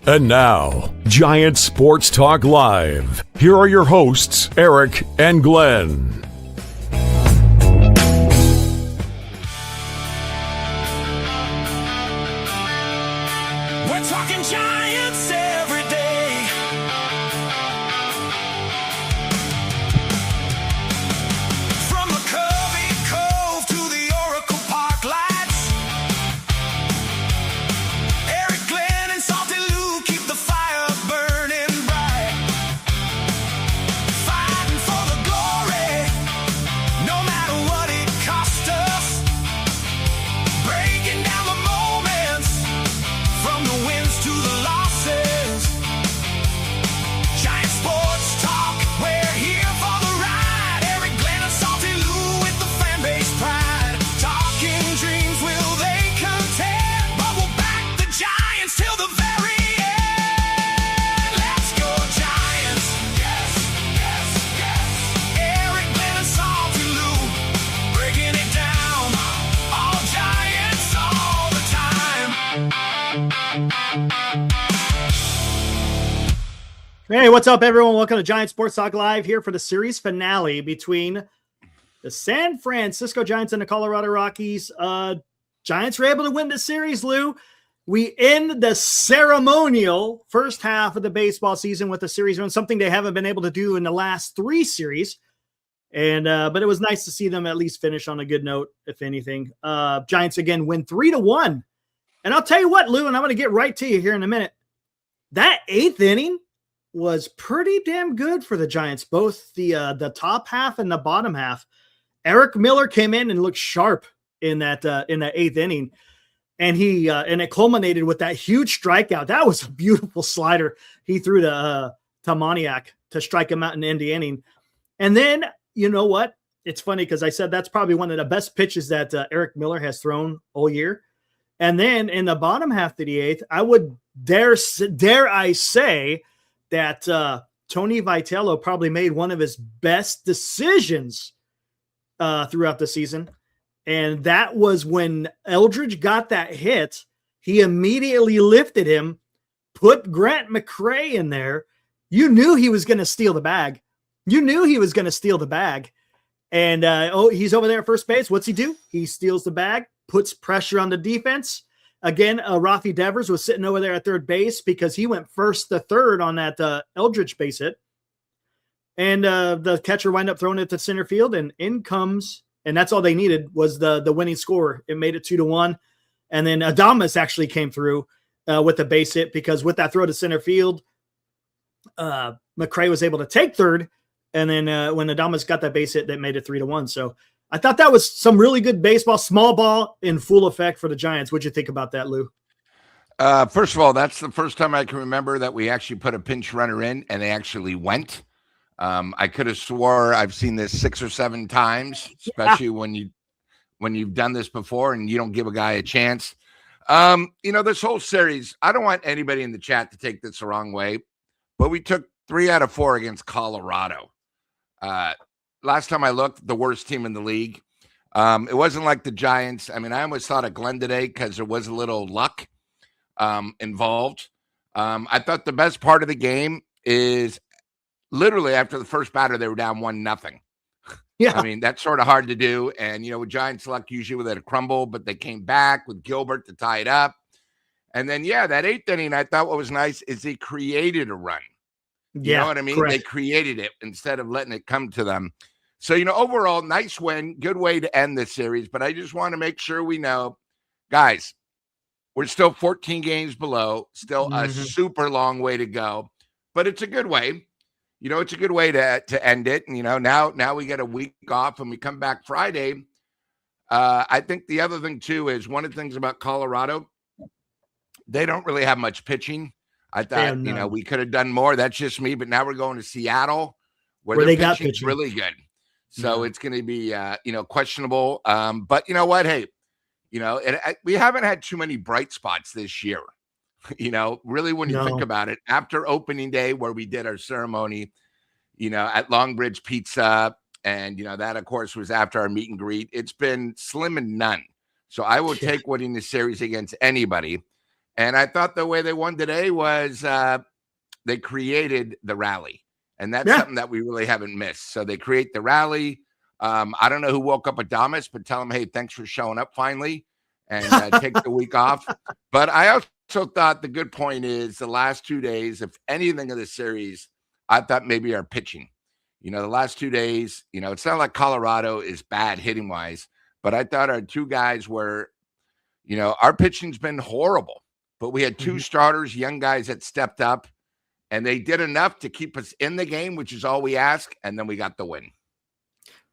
And now, Giant Sports Talk Live. Here are your hosts, Eric and Glenn. We're talking Giants every day. From the Covey Cove to the Oracle Park lights. Eric, Glenn, and Salty Lou keep the fire burning bright. Fighting for the glory, no matter what it costs us. Breaking down the moments, from the wins to the losses. Giant Sports Talk, we're here for the ride. Eric, Glenn, and Salty Lou with the fan base pride. Talking dreams, will they contend? But we'll back the Giants till the very end. Let's go Giants. Yes, yes, yes. Eric, Glenn, and Salty Lou, breaking it down. All Giants all the time. Hey, what's up, everyone? Welcome to Giant Sports Talk Live here for the series finale between the San Francisco Giants and the Colorado Rockies. Giants were able to win the series, Lou. We end the ceremonial first half of the baseball season with a series run, something they haven't been able to do in the last three series. And but it was nice to see them at least finish on a good note, if anything. Giants again win 3-1. And I'll tell you what, Lou, and I'm going to get right to you here in a minute. That eighth inning was pretty damn good for the Giants, both the top half and the bottom half. Eric Miller came in and looked sharp in that eighth inning, and it culminated with that huge strikeout. That was a beautiful slider he threw to Moniak to strike him out in the end of the inning. And then, you know what? It's funny because I said that's probably one of the best pitches that Eric Miller has thrown all year. And then in the bottom half of the eighth, I would dare I say that Tony Vitello probably made one of his best decisions throughout the season. And that was when Eldridge got that hit. He immediately lifted him, put Grant McCray in there. You knew he was going to steal the bag. And he's over there at first base. What's he do? He steals the bag, puts pressure on the defense. Again, Rafi Devers was sitting over there at third base because he went first to third on that Eldridge base hit. And the catcher wound up throwing it to center field, and in comes, and that's all they needed was the winning score. It made it 2-1. And then Adames actually came through with the base hit because with that throw to center field, McCray was able to take third. And then when Adames got that base hit, that made it 3-1. So I thought that was some really good baseball, small ball in full effect for the Giants. What'd you think about that, Lou? First of all, that's the first time I can remember that we actually put a pinch runner in and they actually went. I could have swore I've seen this 6 or 7 times, especially when you've done this before and you don't give a guy a chance. This whole series, I don't want anybody in the chat to take this the wrong way, but we took 3 out of 4 against Colorado. Last time I looked, the worst team in the league. It wasn't like the Giants. I mean, I almost thought of Glenn today because there was a little luck involved. I thought the best part of the game is literally after the first batter, they were down 1-0. Yeah. I mean, that's sort of hard to do. And, with Giants luck, usually with a crumble, but they came back with Gilbert to tie it up. And then, that 8th inning, I thought what was nice is they created a run. You know what I mean? Correct. They created it instead of letting it come to them. So, overall, nice win. Good way to end this series. But I just want to make sure we know, guys, we're still 14 games below, still a super long way to go. But it's a good way. It's a good way to end it. And, now we get a week off and we come back Friday. I think the other thing, too, is one of the things about Colorado, they don't really have much pitching. I thought, we could have done more. That's just me. But now we're going to Seattle where they got pitching really good. So it's going to be, questionable. But you know what? Hey, we haven't had too many bright spots this year. Really, when you think about it, after opening day where we did our ceremony, at Longbridge Pizza. And, that, of course, was after our meet and greet. It's been slim and none. So I will take winning the series against anybody. And I thought the way they won today was they created the rally. And that's something that we really haven't missed. So they create the rally. I don't know who woke up Adamas, but tell him, hey, thanks for showing up finally and take the week off. But I also thought the good point is the last 2 days, if anything of the series, I thought maybe our pitching. The last 2 days, it's not like Colorado is bad hitting wise, but I thought our two guys were, our pitching's been horrible, but we had two starters, young guys that stepped up. And they did enough to keep us in the game, which is all we ask. And then we got the win.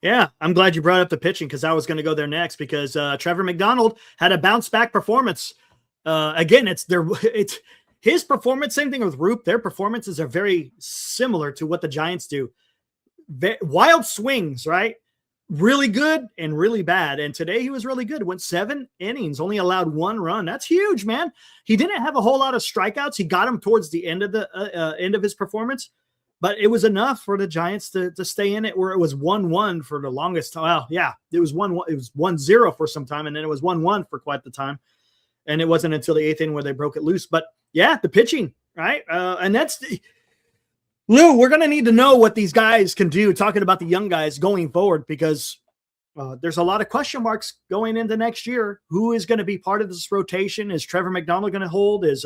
Yeah, I'm glad you brought up the pitching because I was going to go there next because Trevor McDonald had a bounce back performance. Again, it's his performance. Same thing with Roop. Their performances are very similar to what the Giants do. Wild swings, right? Really good and really bad. And today he was really good. Went 7 innings, only allowed 1 run. That's huge, man. He didn't have a whole lot of strikeouts. He got him towards the end of the end of his performance, but it was enough for the Giants to stay in it where it was 1-1 for the longest time. Well, yeah, it was 1-1. It was 1-0 for some time, and then it was 1-1 for quite the time. And it wasn't until the 8th inning where they broke it loose. But yeah, the pitching, right? And that's Lou, we're going to need to know what these guys can do, talking about the young guys going forward, because there's a lot of question marks going into next year. Who is going to be part of this rotation? Is Trevor McDonald going to hold? Is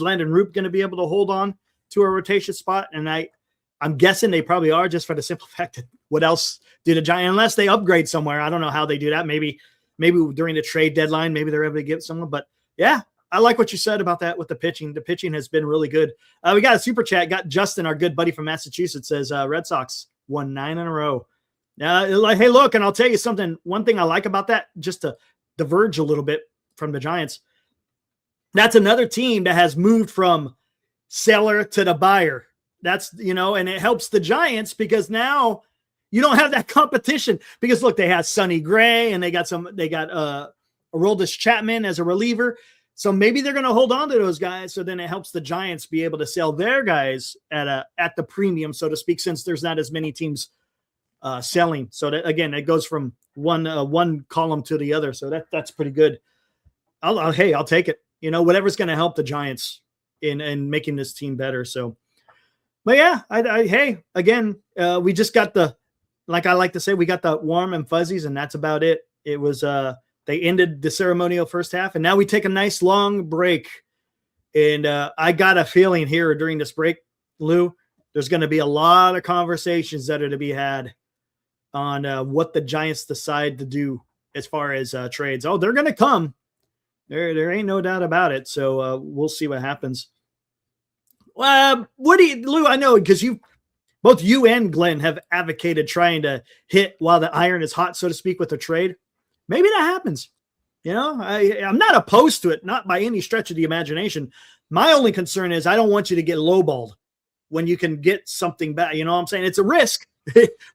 Landon Roop going to be able to hold on to a rotation spot? And I'm guessing they probably are, just for the simple fact that what else do the Giants, unless they upgrade somewhere. I don't know how they do that. Maybe during the trade deadline, maybe they're able to get someone. But yeah, I like what you said about that with the pitching. The pitching has been really good. We got a super chat. Got Justin, our good buddy from Massachusetts, says Red Sox won 9 in a row. Hey, look, and I'll tell you something. One thing I like about that, just to diverge a little bit from the Giants, that's another team that has moved from seller to the buyer. That's, and it helps the Giants because now you don't have that competition. Because look, they have Sonny Gray and they got Aroldis Chapman as a reliever. So maybe they're going to hold on to those guys. So then it helps the Giants be able to sell their guys at the premium, so to speak, since there's not as many teams selling. So that, again, it goes from one column to the other. So that's pretty good. I'll take it. Whatever's going to help the Giants in making this team better. So, but yeah, hey, again, we just got like I like to say, we got the warm and fuzzies, and that's about it. It was they ended the ceremonial first half, and now we take a nice long break. And I got a feeling here during this break, Lou, there's going to be a lot of conversations that are to be had on what the Giants decide to do as far as trades. Oh, they're going to come. There ain't no doubt about it. So we'll see what happens. Lou, I know because both you and Glenn have advocated trying to hit while the iron is hot, so to speak, with a trade. Maybe that happens. I'm not opposed to it, not by any stretch of the imagination. My only concern is I don't want you to get lowballed when you can get something back. You know what I'm saying? It's a risk,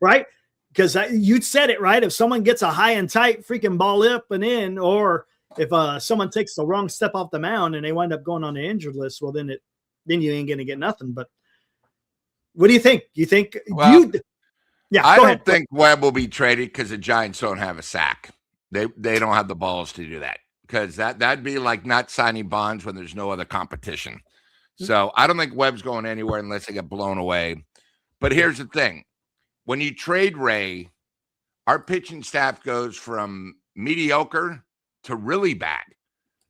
right? Because you said it, right? If someone gets a high and tight freaking ball up and in, or if someone takes the wrong step off the mound and they wind up going on the injured list, well, then you ain't going to get nothing. But what do you think? You think I don't think Webb will be traded because the Giants don't have a sack. They don't have the balls to do that, because that'd be like not signing Bonds when there's no other competition. So I don't think Webb's going anywhere unless they get blown away. But here's the thing. When you trade Ray, our pitching staff goes from mediocre to really bad.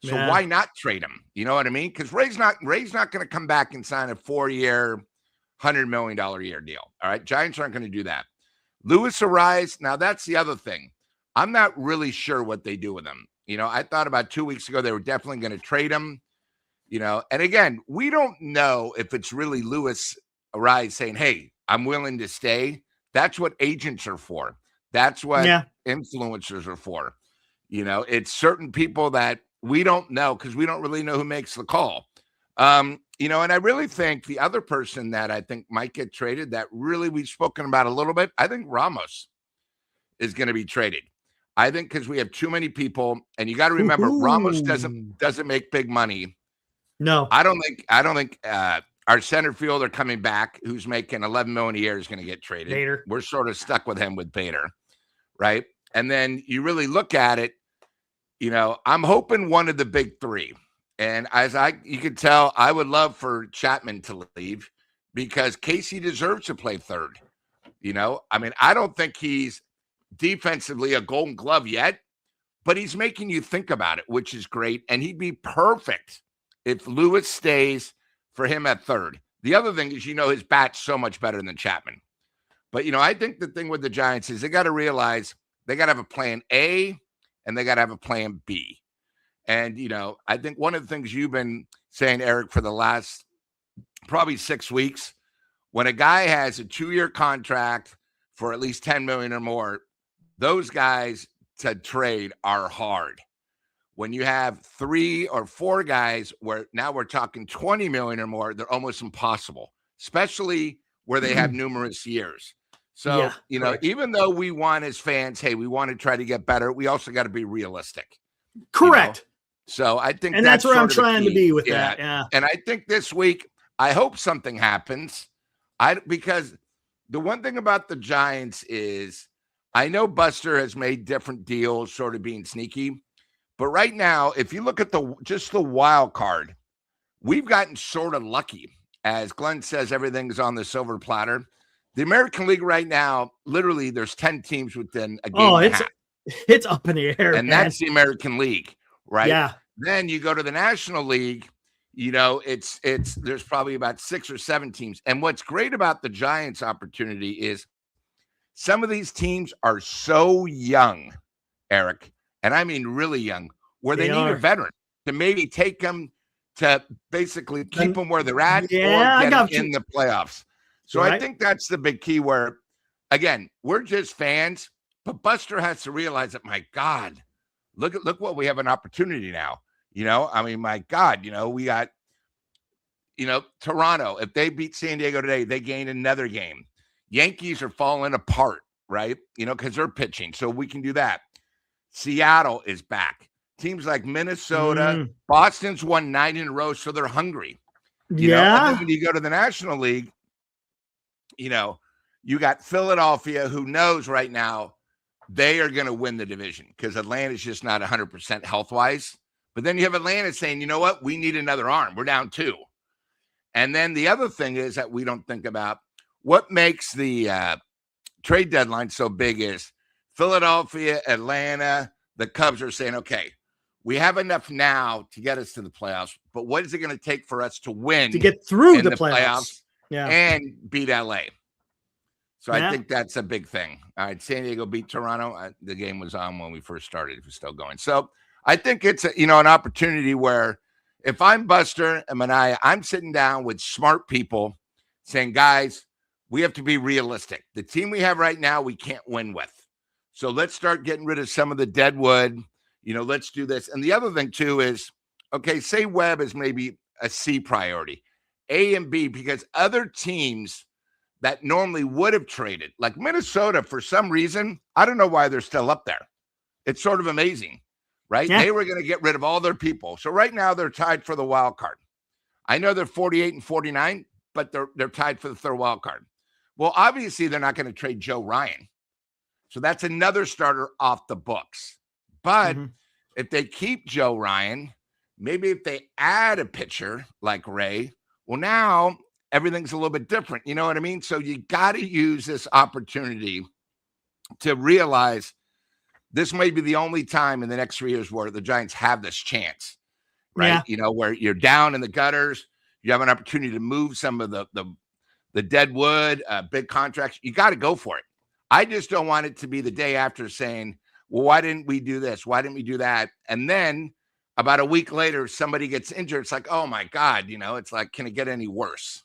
So why not trade him? You know what I mean? Because Ray's not going to come back and sign a 4-year, $100 million a year deal. All right. Giants aren't going to do that. Luis Ariz. Now that's the other thing. I'm not really sure what they do with him. I thought about 2 weeks ago they were definitely going to trade him. And again, we don't know if it's really Luis Ariz saying, hey, I'm willing to stay. That's what agents are for. That's what influencers are for. It's certain people that we don't know because we don't really know who makes the call. And I really think the other person that I think might get traded that really we've spoken about a little bit, I think Ramos is going to be traded. I think because we have too many people, and you got to remember, Ramos doesn't make big money. No, I don't think our center fielder coming back, who's making $11 million a year, is going to get traded. Bader. We're sort of stuck with him with Bader, right? And then you really look at it. I'm hoping one of the big three. And you can tell, I would love for Chapman to leave because Casey deserves to play third. I mean, I don't think he's defensively a Golden Glove yet, but he's making you think about it, which is great. And he'd be perfect if Lewis stays for him at third. The other thing is, his bat's so much better than Chapman. But, I think the thing with the Giants is they got to realize they got to have a plan A and they got to have a plan B. And, I think one of the things you've been saying, Eric, for the last probably 6 weeks, when a guy has a 2-year contract for at least $10 million or more, those guys to trade are hard. When you have 3 or 4 guys where now we're talking $20 million or more, they're almost impossible, especially where they have numerous years. So, even though we want as fans, hey, we want to try to get better, we also got to be realistic. Correct. So I think and that's where I'm trying to be with that. Yeah. And I think this week, I hope something happens. Because the one thing about the Giants is I know Buster has made different deals, sort of being sneaky. But right now, if you look at just the wild card, we've gotten sort of lucky. As Glenn says, everything's on the silver platter. The American League right now, literally, there's 10 teams within a game and a half. It's up in the air, and man. That's the American League, right? Yeah. Then you go to the National League, there's probably about 6 or 7 teams. And what's great about the Giants' opportunity is some of these teams are so young, Eric, and I mean really young, where they need a veteran to maybe take them to basically keep them where they're at or get them in the playoffs. So I think that's the big key where, again, we're just fans, but Buster has to realize that, my God, look what we have an opportunity now. I mean, my God, we got, Toronto, if they beat San Diego today, they gain another game. Yankees are falling apart, right? Because they're pitching. So we can do that. Seattle is back. Teams like Minnesota, Boston's won 9 in a row, so they're hungry. And then when you go to the National League, you got Philadelphia, who knows right now they are going to win the division because Atlanta's just not 100% health-wise. But then you have Atlanta saying, you know what? We need another arm. We're down 2. And then the other thing is that we don't think about what makes the trade deadline so big is Philadelphia, Atlanta, the Cubs are saying, okay, we have enough now to get us to the playoffs, but what is it going to take for us to win to get through the playoffs? And beat LA? So I think that's a big thing. All right, San Diego beat Toronto. The game was on when we first started. It was still going. So I think it's an opportunity where if I'm Buster and Mania, I'm sitting down with smart people saying, guys, we have to be realistic. The team we have right now, we can't win with. So let's start getting rid of some of the dead wood. Let's do this. And the other thing, too, is, okay, say Webb is maybe a C priority, A and B, because other teams that normally would have traded, like Minnesota, for some reason, I don't know why they're still up there. It's sort of amazing, right? Yeah. They were going to get rid of all their people. So right now they're tied for the wild card. I know they're 48 and 49, but they're tied for the third wild card. Well, obviously they're not going to trade Joe Ryan. So that's another starter off the books. But if they keep Joe Ryan, maybe if they add a pitcher like Ray, well, now everything's a little bit different. You know what I mean? So you got to use this opportunity to realize this may be the only time in the next 3 years where the Giants have this chance, right? Yeah. Where you're down in the gutters, you have an opportunity to move some of the dead wood, big contracts. You got to go for it. I just don't want it to be the day after saying, well, why didn't we do this? Why didn't we do that? And then about a week later, somebody gets injured. It's like, oh my God, it's like, can it get any worse?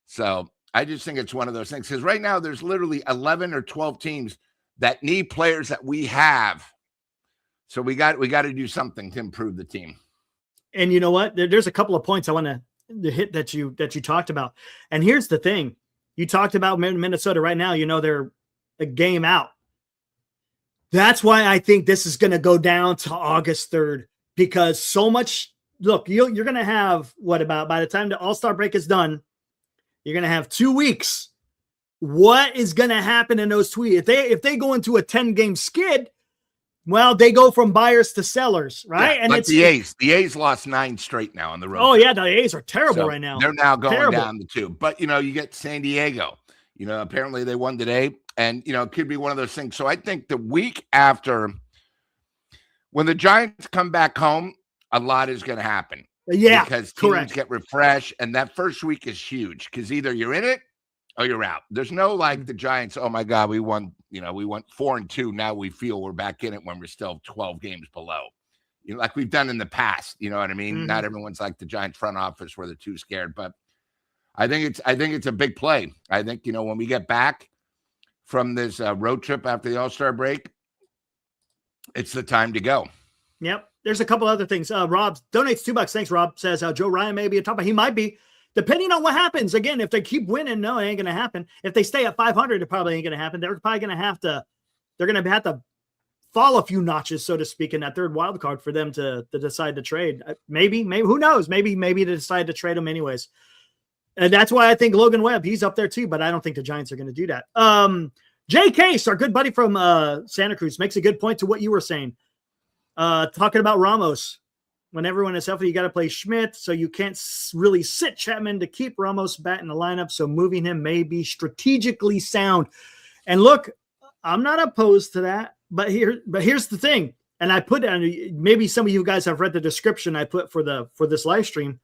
So I just think it's one of those things, because right now there's literally 11 or 12 teams that need players that we have. So we got to do something to improve the team. And you know what? There's a couple of points I want to hit that you talked about. And here's the thing. You talked about Minnesota right now. They're a game out. That's why I think this is going to go down to August 3rd, because so much. Look, you're going to have by the time the All-Star break is done, you're going to have 2 weeks. What is going to happen in those 2 weeks? If they go into a 10-game skid, Well, they go from buyers to sellers, right? Yeah, and like it's the A's lost 9 straight now on the road. Oh yeah, the A's are terrible So right now. they're now going Terrible. down to 2. But you get San Diego. Apparently they won today, and it could be one of those things. So I think the week after, when the Giants come back home, a lot is going to happen. Yeah, because correct. teams get refreshed, and that first week is huge because either you're in it or you're out. There's no like the Giants. Oh my God, we won. We went 4-2. Now we feel we're back in it when we're still 12 games below. Like we've done in the past. You know what I mean? Mm-hmm. Not everyone's like the Giants front office where they're too scared, but I think it's a big play. I think when we get back from this road trip after the All-Star break, it's the time to go. Yep. There's a couple other things. Rob donates $2. Thanks, Rob. Says Joe Ryan may be a top. He might be, depending on what happens. Again, if they keep winning, no, it ain't going to happen. If they stay at 500, it probably ain't going to happen. They're probably going to have to. They're going to have to fall a few notches, so to speak, in that third wild card for them to decide to trade. Maybe who knows? Maybe they decide to trade them anyways. And that's why I think Logan Webb, he's up there too, but I don't think the Giants are going to do that. Jay Case, our good buddy from Santa Cruz, makes a good point to what you were saying. Talking about Ramos. When everyone is healthy, you got to play Schmidt, so you can't really sit Chapman to keep Ramos back in the lineup, so moving him may be strategically sound. And look, I'm not opposed to that, but here's the thing, and I put on, maybe some of you guys have read the description I put for this live stream.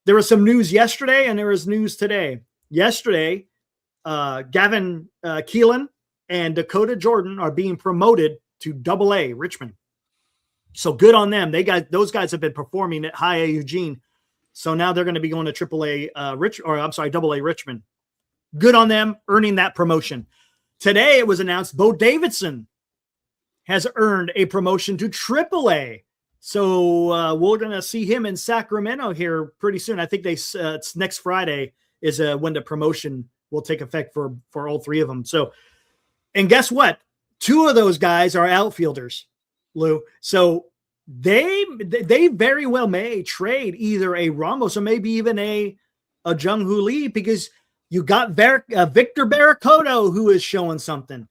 There was some news yesterday, and there was news today. Yesterday, Gavin Kilen and Dakota Jordan are being promoted to AA Richmond. So good on them. Those guys have been performing at High A Eugene. So now they're going to be going to AA Richmond. Good on them earning that promotion. Today it was announced Bo Davidson has earned a promotion to AAA. So we're going to see him in Sacramento here pretty soon. I think it's next Friday is when the promotion will take effect for all three of them. So, and guess what? 2 of those guys are outfielders, Lou. So they very well may trade either a Ramos or maybe even a Jung-Hoo Lee, because you got Victor Barracoto, who is showing something.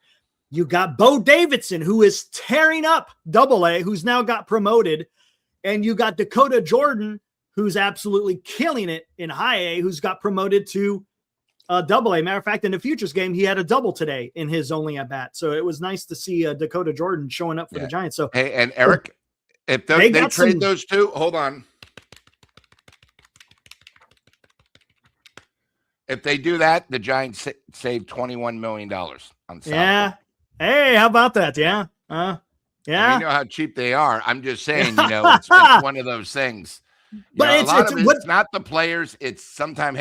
You got Bo Davidson, who is tearing up AA, who's now got promoted. And you got Dakota Jordan, who's absolutely killing it in High A, who's got promoted to AA. Matter of fact, in the Futures game, he had a double today in his only at bat. So it was nice to see Dakota Jordan showing up for the Giants. So hey, and Eric, if they trade those 2, hold on. If they do that, the Giants save $21 million on salary. Yeah. Hey, how about that? Yeah. Yeah. And you know how cheap they are. I'm just saying, it's one of those things. But it's not the players. It's sometimes,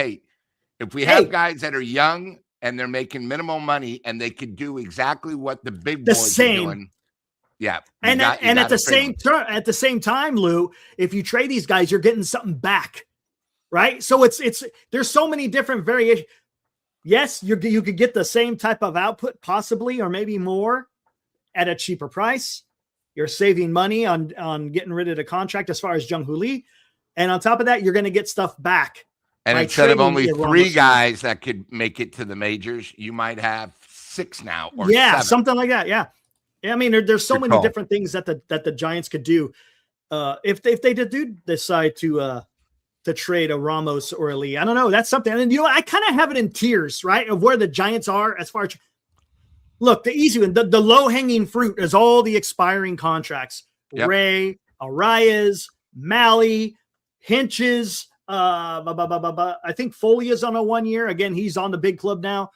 if we have guys that are young and they're making minimal money and they could do exactly what the big boys are doing. Yeah. And at the same time, Lou, if you trade these guys, you're getting something back. Right. So there's so many different variations. Yes, you could get the same type of output possibly, or maybe more at a cheaper price. You're saving money on getting rid of the contract as far as Jung-Hoo Lee. And on top of that, you're going to get stuff back. And instead of only 3 guys that could make it to the majors, you might have 6 now. Or 7. Something like that. Yeah. I mean, there's so many different things that the Giants could do. If they do decide to trade a Ramos or a Lee. I don't know. That's something. And I kind of have it in tiers, right? Of where the Giants are as far as, look, the easy one, the low-hanging fruit is all the expiring contracts. Yep. Ray, Arias, Malley, Hinches. I think Foley is on a 1 year. Again, he's on the big club now.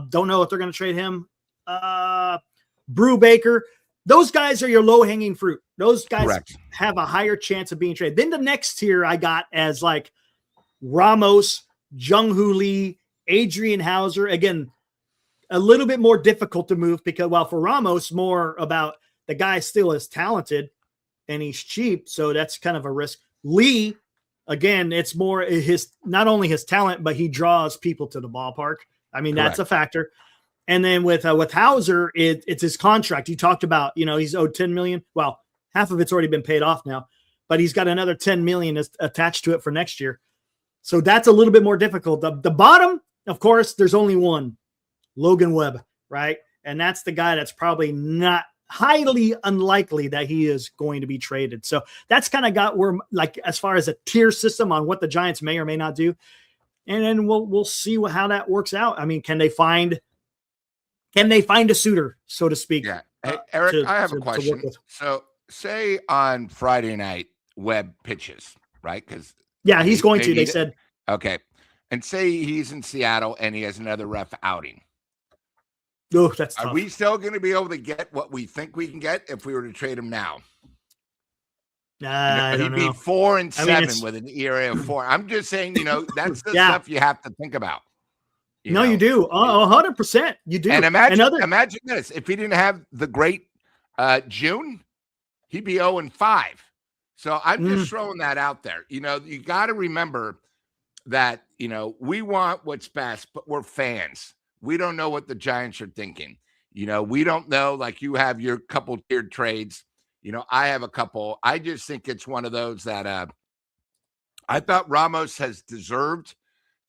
Don't know if they're going to trade him. Brubaker. Those guys are your low-hanging fruit. Those guys have a higher chance of being traded. Then the next tier I got as like Ramos, Jung-Hoo Lee, Adrian Hauser. Again, a little bit more difficult to move because, well, for Ramos, more about the guy still is talented and he's cheap. So that's kind of a risk. Lee, again, it's more not only his talent, but he draws people to the ballpark. I mean, that's a factor. And then with Hauser, it's his contract. You talked about, he's owed $10 million. Well, half of it's already been paid off now, but he's got another $10 million attached to it for next year. So that's a little bit more difficult. The bottom, of course, there's only one, Logan Webb, right? And that's the guy that's probably not highly unlikely that he is going to be traded. So that's kind of got where, like, as far as a tier system on what the Giants may or may not do. And then we'll see how that works out. I mean, can they find a suitor, so to speak? Yeah. Hey, Eric, I have a question. So say on Friday night, Webb pitches, right? Because he's going to, they said. Okay. And say he's in Seattle and he has another ref outing. Oh, that's tough. Are we still going to be able to get what we think we can get if we were to trade him now? I don't know. He'd be 4-7 with an ERA of 4. I'm just saying, that's the stuff you have to think about. You do. 100%. You do. And imagine this. If he didn't have the great June, he'd be 0-5. So I'm just throwing that out there. You got to remember that, we want what's best, but we're fans. We don't know what the Giants are thinking. We don't know, like you have your couple tiered trades. I have a couple. I just think it's one of those that I thought Ramos has deserved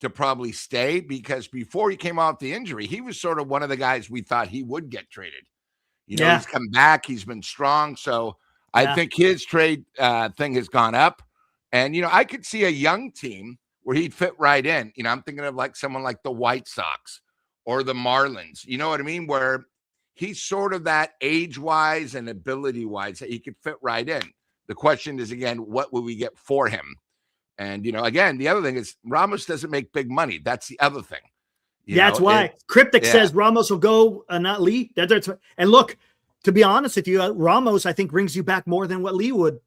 to probably stay, because before he came off the injury, he was sort of one of the guys we thought he would get traded. He's come back. He's been strong. So I think his trade thing has gone up. And, I could see a young team where he'd fit right in. I'm thinking of like someone like the White Sox or the Marlins. You know what I mean? Where he's sort of that age-wise and ability-wise that he could fit right in. The question is, again, what will we get for him? And, again, the other thing is Ramos doesn't make big money. That's the other thing. That's why. Cryptic says Ramos will go, not Lee. And look, to be honest with you, Ramos, I think, brings you back more than what Lee would.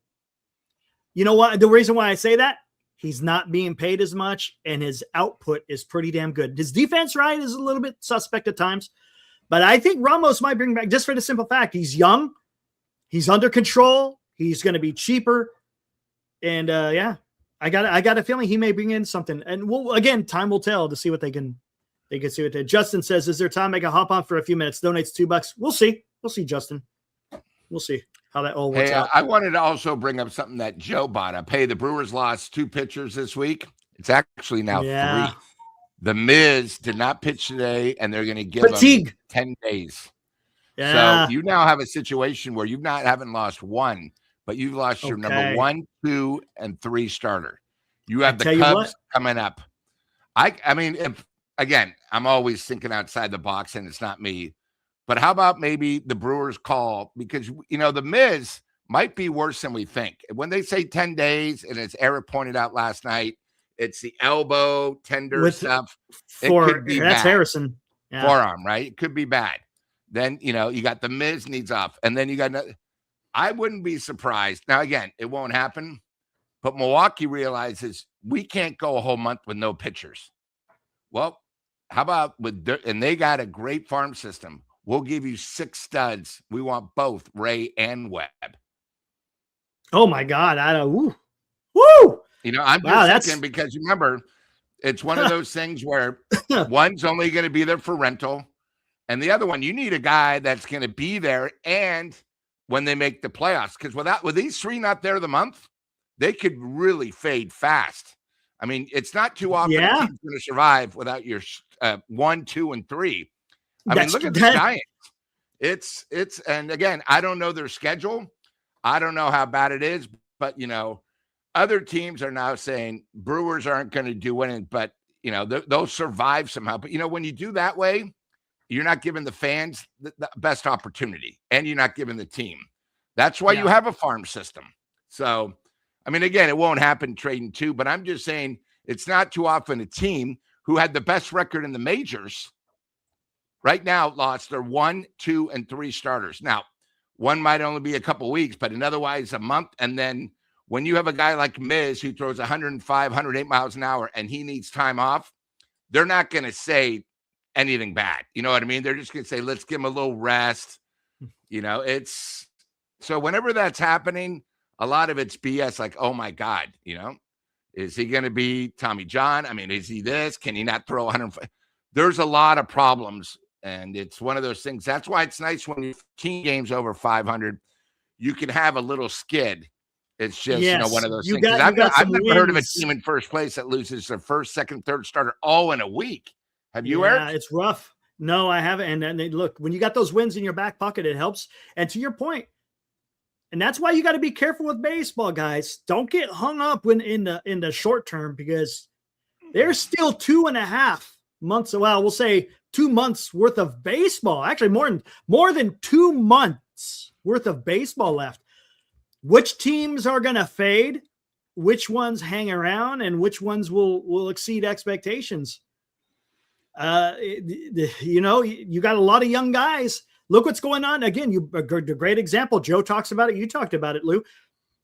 You know what? The reason why I say that, he's not being paid as much, and his output is pretty damn good. His defense, right, is a little bit suspect at times. But I think Ramos might bring back, just for the simple fact, he's young, he's under control, he's going to be cheaper, and I got a feeling he may bring in something. And time will tell to see what they can see what they. Justin says, "Is there time I can hop on for a few minutes?" Donates $2. We'll see, Justin. We'll see how that all works out. I wanted to also bring up something that Joe brought up. Hey, the Brewers lost 2 pitchers this week. It's actually now 3. The Miz did not pitch today, and they're going to give him 10 days. Yeah. So you now have a situation where you haven't lost one, but you've lost your number 1, 2, and 3 starter. You have the Cubs coming up. I mean, again, I'm always thinking outside the box, and it's not me. But how about maybe the Brewers call? Because, the Miz might be worse than we think. When they say 10 days, and as Eric pointed out last night, it's the elbow tender stuff. It could be that's bad. Harrison. Yeah. Forearm, right? It could be bad. Then, you got the Miz needs off. And then you got I wouldn't be surprised. Now, again, it won't happen. But Milwaukee realizes we can't go a whole month with no pitchers. Well, how about and they got a great farm system. We'll give you 6 studs. We want both Ray and Webb. Oh my God! Woo! I'm just thinking, because remember, it's one of those things where one's only going to be there for rental, and the other one, you need a guy that's going to be there and when they make the playoffs. Because with these 3 not there the month, they could really fade fast. I mean, it's not too often a team's going to survive without your 1, 2, and 3. I mean, look at the Giants. It's and again, I don't know their schedule. I don't know how bad it is, but other teams are now saying Brewers aren't going to do anything, but they'll survive somehow. But when you do that way, you're not giving the fans the best opportunity, and you're not giving the team. That's why you have a farm system. So, I mean, again, it won't happen trading 2, but I'm just saying it's not too often a team who had the best record in the majors right now lost their 1, 2, and 3 starters. Now, one might only be a couple weeks, but otherwise a month. And then when you have a guy like Miz who throws 105, 108 miles an hour and he needs time off, they're not going to say anything bad. You know what I mean? They're just going to say, let's give him a little rest. It's so whenever that's happening, a lot of it's BS. Like, oh my God, is he going to be Tommy John? I mean, is he this? Can he not throw 105? There's a lot of problems. And it's one of those things. That's why it's nice when your team games over 500, you can have a little skid. It's just, one of those things. I've never heard of a team in first place that loses their first, second, third starter all in a week. Have you, Eric? Yeah, it's rough. No, I haven't. And look, when you got those wins in your back pocket, it helps. And to your point, and that's why you got to be careful with baseball, guys. Don't get hung up in the short term, because there's still 2.5 months. Well, we'll say 2 months worth of baseball. Actually, more than 2 months worth of baseball left. Which teams are going to fade? Which ones hang around, and which ones will exceed expectations? You got a lot of young guys. Look what's going on. Again, a great example. Joe talks about it. You talked about it, Lou,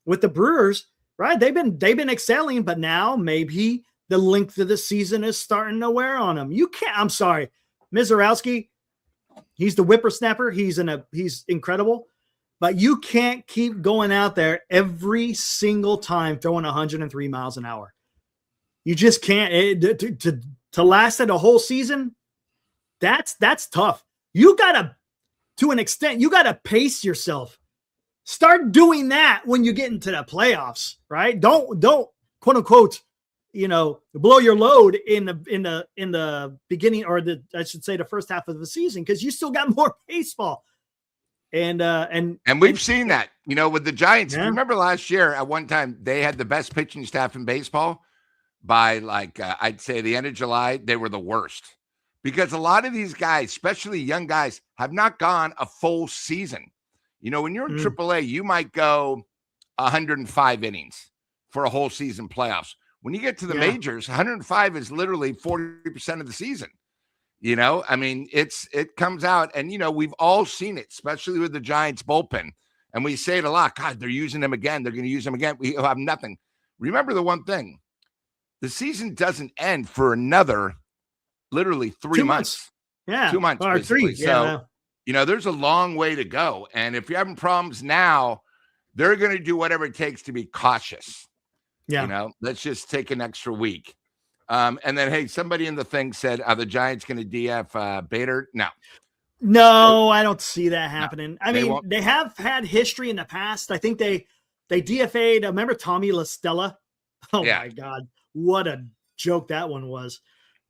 with the Brewers, right? They've been excelling, but now maybe the length of the season is starting to wear on them. I'm sorry, Mizorowski, he's the whippersnapper. He's incredible, but you can't keep going out there every single time throwing 103 miles an hour. You just can't. To last it a whole season, that's tough. You gotta, to an extent, you gotta pace yourself. Start doing that when you get into the playoffs, right? Don't quote unquote, blow your load in the beginning, or I should say the first half of the season, because you still got more baseball. And we've seen that, with the Giants. Yeah. Remember last year at one time they had the best pitching staff in baseball. By I'd say the end of July, they were the worst, because a lot of these guys, especially young guys, have not gone a full season. When you're in AAA, you might go 105 innings for a whole season playoffs. When you get to the majors, 105 is literally 40% of the season. It comes out, and we've all seen it, especially with the Giants bullpen. And we say it a lot. God, they're using them again. They're going to use them again. We have nothing. Remember the one thing. The season doesn't end for another literally 3 months. Yeah. 2 months. Or basically. 3. So, there's a long way to go. And if you're having problems now, they're going to do whatever it takes to be cautious. Yeah. Let's just take an extra week. And then, hey, somebody in the thing said, are the Giants going to DF Bader? No, I don't see that happening. No, they have had history in the past. I think they DFA'd, remember Tommy La Stella? Oh my God. What a joke that one was.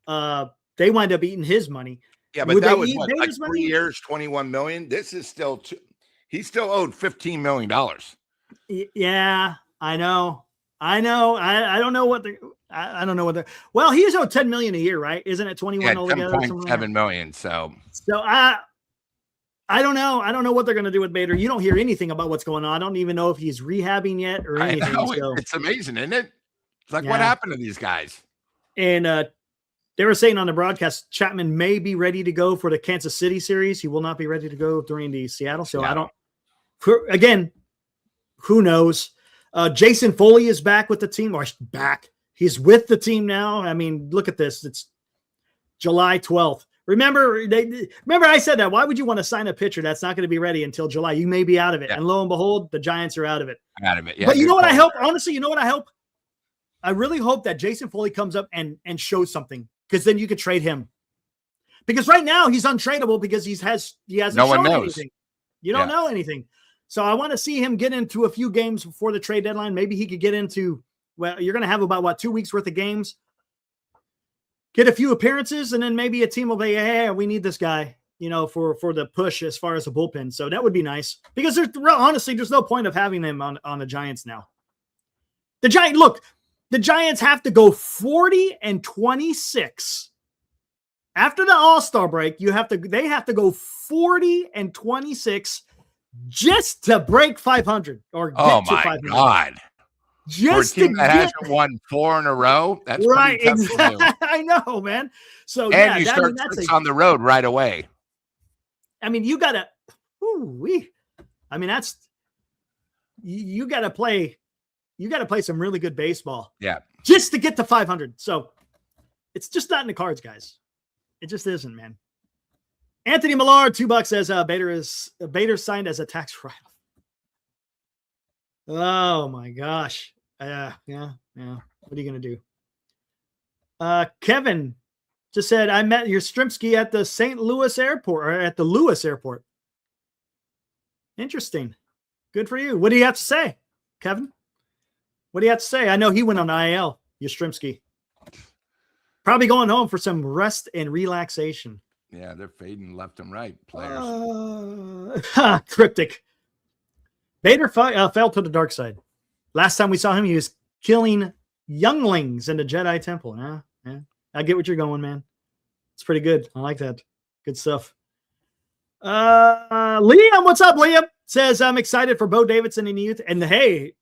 They wind up eating his money. Yeah, but that was like 3 years, $21 million. This is still he's still owed $15 million. Yeah, I know. I don't know what I don't know what well, he's owed $10 million a year, right? Isn't it 21 altogether? $10.7 million. So I don't know. I don't know what they're going to do with Bader. You don't hear anything about what's going on. I don't even know if he's rehabbing yet or anything. I know. It's amazing, isn't it? It's like, what happened to these guys? And they were saying on the broadcast, Chapman may be ready to go for the Kansas City series. He will not be ready to go during the Seattle. So again, who knows? Jason Foley is back with the team, or back. He's with the team now. I mean, look at this. It's July 12th. Remember I said that. Why would you want to sign a pitcher that's not going to be ready until July? You may be out of it. Yeah. And lo and behold, the Giants are out of it. Yeah. But you know what I hope? Honestly, you know what I hope? I really hope that Jason Foley comes up and shows something, because then you could trade him. Because right now he's untradeable because he hasn't shown anything. You don't know anything. So I want to see him get into a few games before the trade deadline. Maybe he could get into, well, you're going to have about 2 weeks worth of games, get a few appearances, and then maybe a team will be, hey, we need this guy, for the push as far as the bullpen. So that would be nice, because honestly, there's no point of having them on the Giants now. The Giants have to go 40-26. After the All-Star break, they have to go 40-26 just to break 500 or get to 500. Oh my God. Just for a team that hasn't won 4 in a row. That's right. Exactly. I know, man. So you start trips on the road right away. I mean, you gotta you gotta play some really good baseball. Yeah. Just to get to 500. So it's just not in the cards, guys. It just isn't, man. Anthony Millard, $2 says Bader signed as a tax write-off. Oh my gosh. Yeah. What are you gonna do? Kevin just said, I met your Strimsky at the St. Louis airport, or at the Lewis airport. Interesting. Good for you. What do you have to say, Kevin? What do you have to say? I know he went on IL, Yastrzemski. Probably going home for some rest and relaxation. Yeah, they're fading left and right, players. Cryptic. Vader fell to the dark side. Last time we saw him, he was killing younglings in the Jedi Temple. Yeah. I get what you're going, man. It's pretty good. I like that. Good stuff. Liam, what's up, Liam? Says, I'm excited for Bo Davidson in the youth. And hey,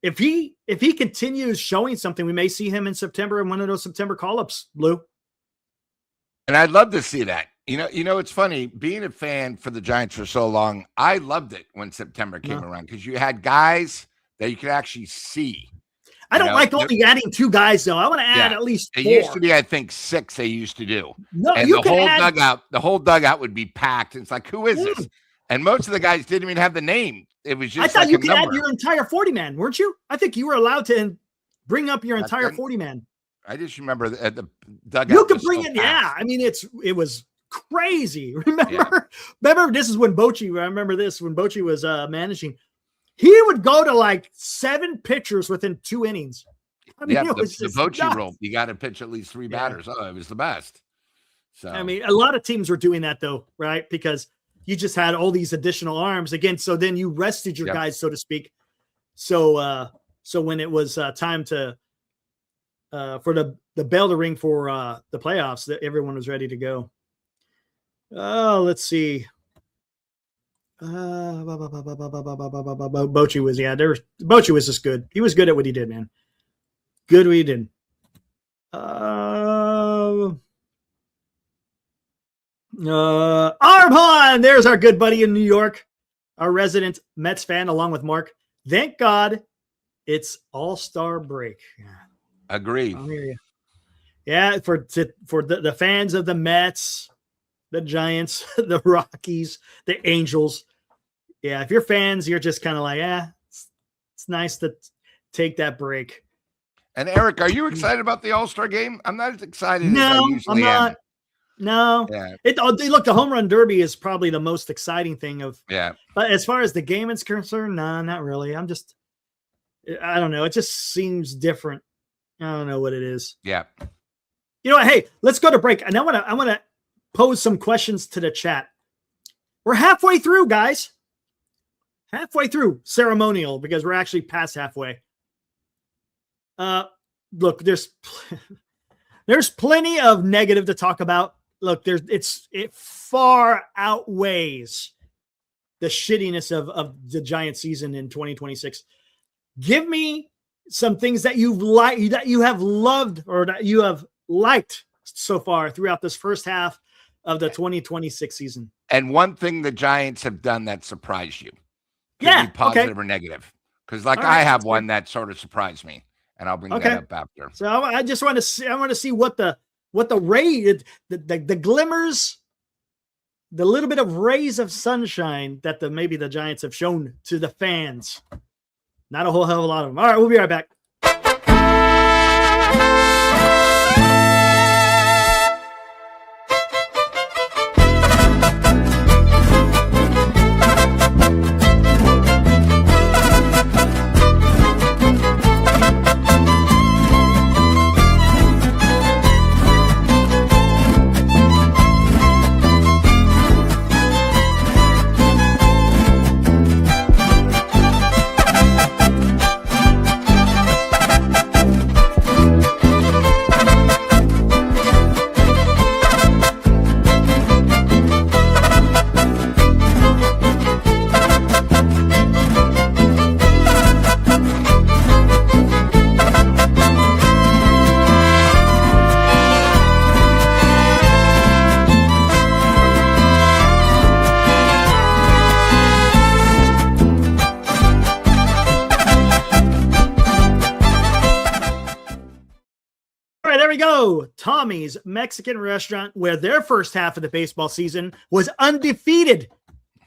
if he continues showing something, we may see him in September in one of those September call-ups, Lou. And I'd love to see that. You know, it's funny being a fan for the Giants for so long. I loved it when September came around because you had guys that you could actually see. I don't like only adding 2 guys though. I want to add at least 4. It used to be, I think, 6. They used to do. No, and the whole dugout would be packed. It's like, who is this? And most of the guys didn't even have the name. It was just. I thought like you could add your entire 40-man, weren't you? I think you were allowed to bring up your entire 40-man. I just remember at the dugout. You could bring it. Yeah, I mean, it was crazy. Remember, this is when Bochy. I remember this when Bochy was managing. He would go to like 7 pitchers within 2 innings. I mean, the Bochy rule. You got to pitch at least 3 batters. Oh, it was the best. So I mean, a lot of teams were doing that though, right? Because you just had all these additional arms again. So then you rested your guys, so to speak. So when it was time to for the bell to ring for the playoffs, that everyone was ready to go. Oh, let's see. Bochy was Bochy was just good. He was good at what he did, man. Good what he did. Arbon, there's our good buddy in New York, our resident Mets fan, along with Mark. Thank God it's All-Star break. Agree. I hear you. Yeah, for the fans of the Mets, the Giants, the Rockies, the Angels. Yeah, if you're fans, you're just kind of like, it's nice to take that break. And Eric, are you excited about the All-Star game? I'm not as excited as I usually I'm not. am. No. Yeah. Look, the home run derby is probably the most exciting thing of. Yeah. But as far as the game is concerned, no, not really. I don't know. It just seems different. I don't know what it is. Yeah. You know what? Hey, let's go to break. And I want to pose some questions to the chat. We're halfway through, guys. Halfway through ceremonial because we're actually past halfway. Look, there's plenty of negative to talk about. Look, it far outweighs the shittiness of the Giant season in 2026. Give me some things that you have loved, or that you have liked so far throughout this first half of the 2026 season. And one thing the Giants have done that surprised you. Could be positive or negative. Because I have one that sort of surprised me. And I'll bring that up after. So I just want to see. I want to see what the ray, the glimmers, the little bit of rays of sunshine that maybe the Giants have shown to the fans. Not a whole hell of a lot of them. All right, we'll be right back. Tommy's Mexican restaurant, where their first half of the baseball season was undefeated.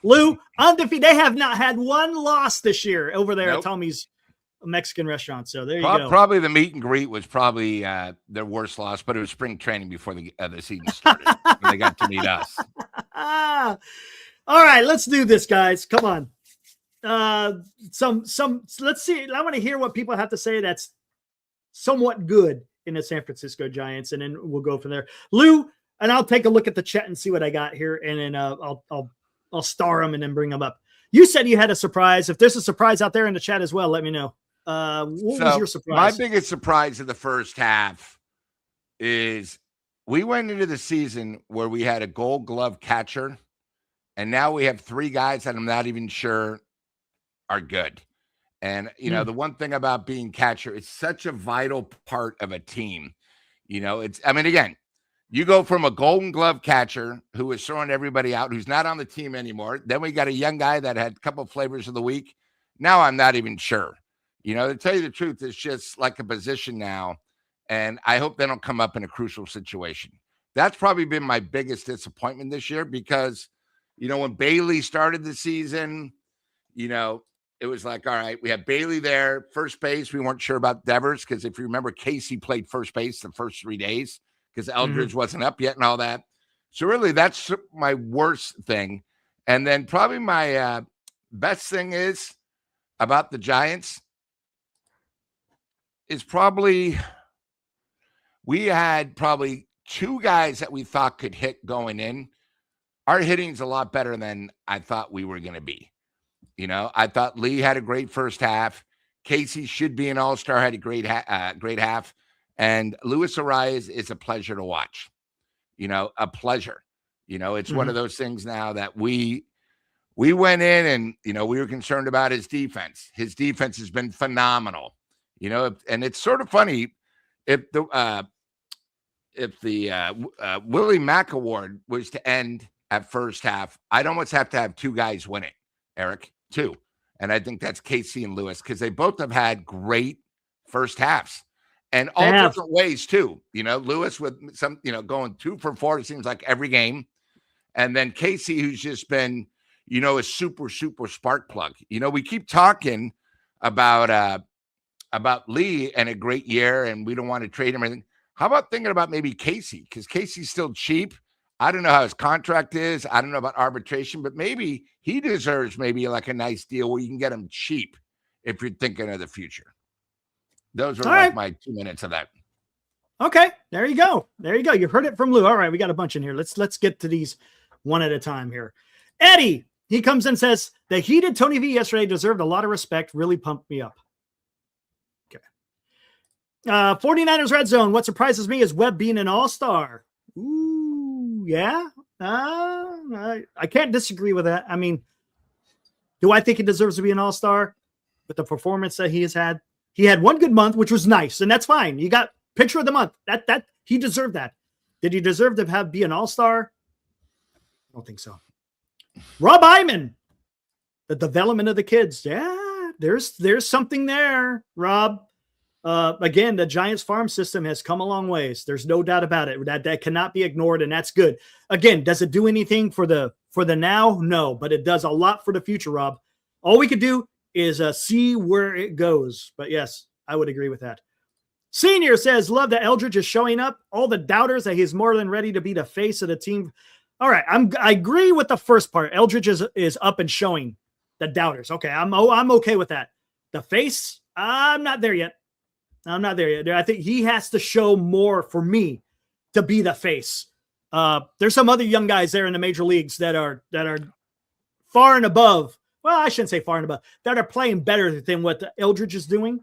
Lou, undefeated. They have not had one loss this year over there at Tommy's Mexican restaurant. So there you go. Probably the meet and greet was probably their worst loss, but it was spring training before the season started when they got to meet us. All right, let's do this, guys. Come on. Let's see. I want to hear what people have to say that's somewhat good in the San Francisco Giants, and then we'll go from there. Lou, and I'll take a look at the chat and see what I got here, and then I'll star them and then bring them up. You said you had a surprise. If there's a surprise out there in the chat as well, let me know. What was your surprise? My biggest surprise of the first half is we went into the season where we had a Gold Glove catcher, and now we have 3 guys that I'm not even sure are good. And, the one thing about being catcher, it's such a vital part of a team. Again, you go from a Golden Glove catcher who was throwing everybody out, who's not on the team anymore. Then we got a young guy that had a couple of flavors of the week. Now I'm not even sure. To tell you the truth, it's just like a position now. And I hope they don't come up in a crucial situation. That's probably been my biggest disappointment this year because, when Bailey started the season, it was like, all right, we have Bailey there, first base. We weren't sure about Devers because if you remember, Casey played first base the first 3 days because Eldridge wasn't up yet and all that. So really, that's my worst thing. And then probably my best thing is about the Giants is probably we had probably 2 guys that we thought could hit going in. Our hitting's a lot better than I thought we were going to be. I thought Lee had a great first half. Casey should be an all-star, had a great half. And Luis Arias is a pleasure to watch. A pleasure. It's one of those things now that we went in and, we were concerned about his defense. His defense has been phenomenal. And it's sort of funny if the Willie Mack Award was to end at first half, I'd almost have to have 2 guys win it, Eric, 2. And I think that's Casey and Lewis because they both have had great first halves and all different ways too. Lewis with some, going 2 for 4, it seems like every game. And then Casey, who's just been, a super, super spark plug. We keep talking about Lee and a great year and we don't want to trade him or anything. How about thinking about maybe Casey? Because Casey's still cheap. I don't know how his contract is. I don't know about arbitration, but maybe he deserves maybe like a nice deal where you can get him cheap if you're thinking of the future. Those are my 2 minutes of that. Okay, there you go. You heard it from Lou. All right, we got a bunch in here. Let's get to these one at a time here. Eddie, he comes and says, the heated Tony V yesterday deserved a lot of respect. Really pumped me up. 49ers Red Zone. What surprises me is Webb being an all-star. Ooh, yeah. I can't disagree with that. I mean, do I think he deserves to be an all-star with the performance that he has had? He had 1 good month, which was nice, and that's fine. You got picture of the month. That he deserved that. Did he deserve to be an all-star? I don't think so. Rob Iman, the development of the kids. Yeah, there's something there, Rob. Again, the Giants farm system has come a long ways. There's no doubt about it. That cannot be ignored, and that's good. Again, does it do anything for the now? No, but it does a lot for the future, Rob. All we could do is see where it goes. But yes, I would agree with that. Senior says, love that Eldridge is showing up. All the doubters that he's more than ready to be the face of the team. All right, I agree with the first part. Eldridge is up and showing the doubters. Okay, I'm okay with that. The face, I'm not there yet. I think he has to show more for me to be the face. There's some other young guys there in the major leagues that are far and above. Well, I shouldn't say far and above. That are playing better than what Eldridge is doing,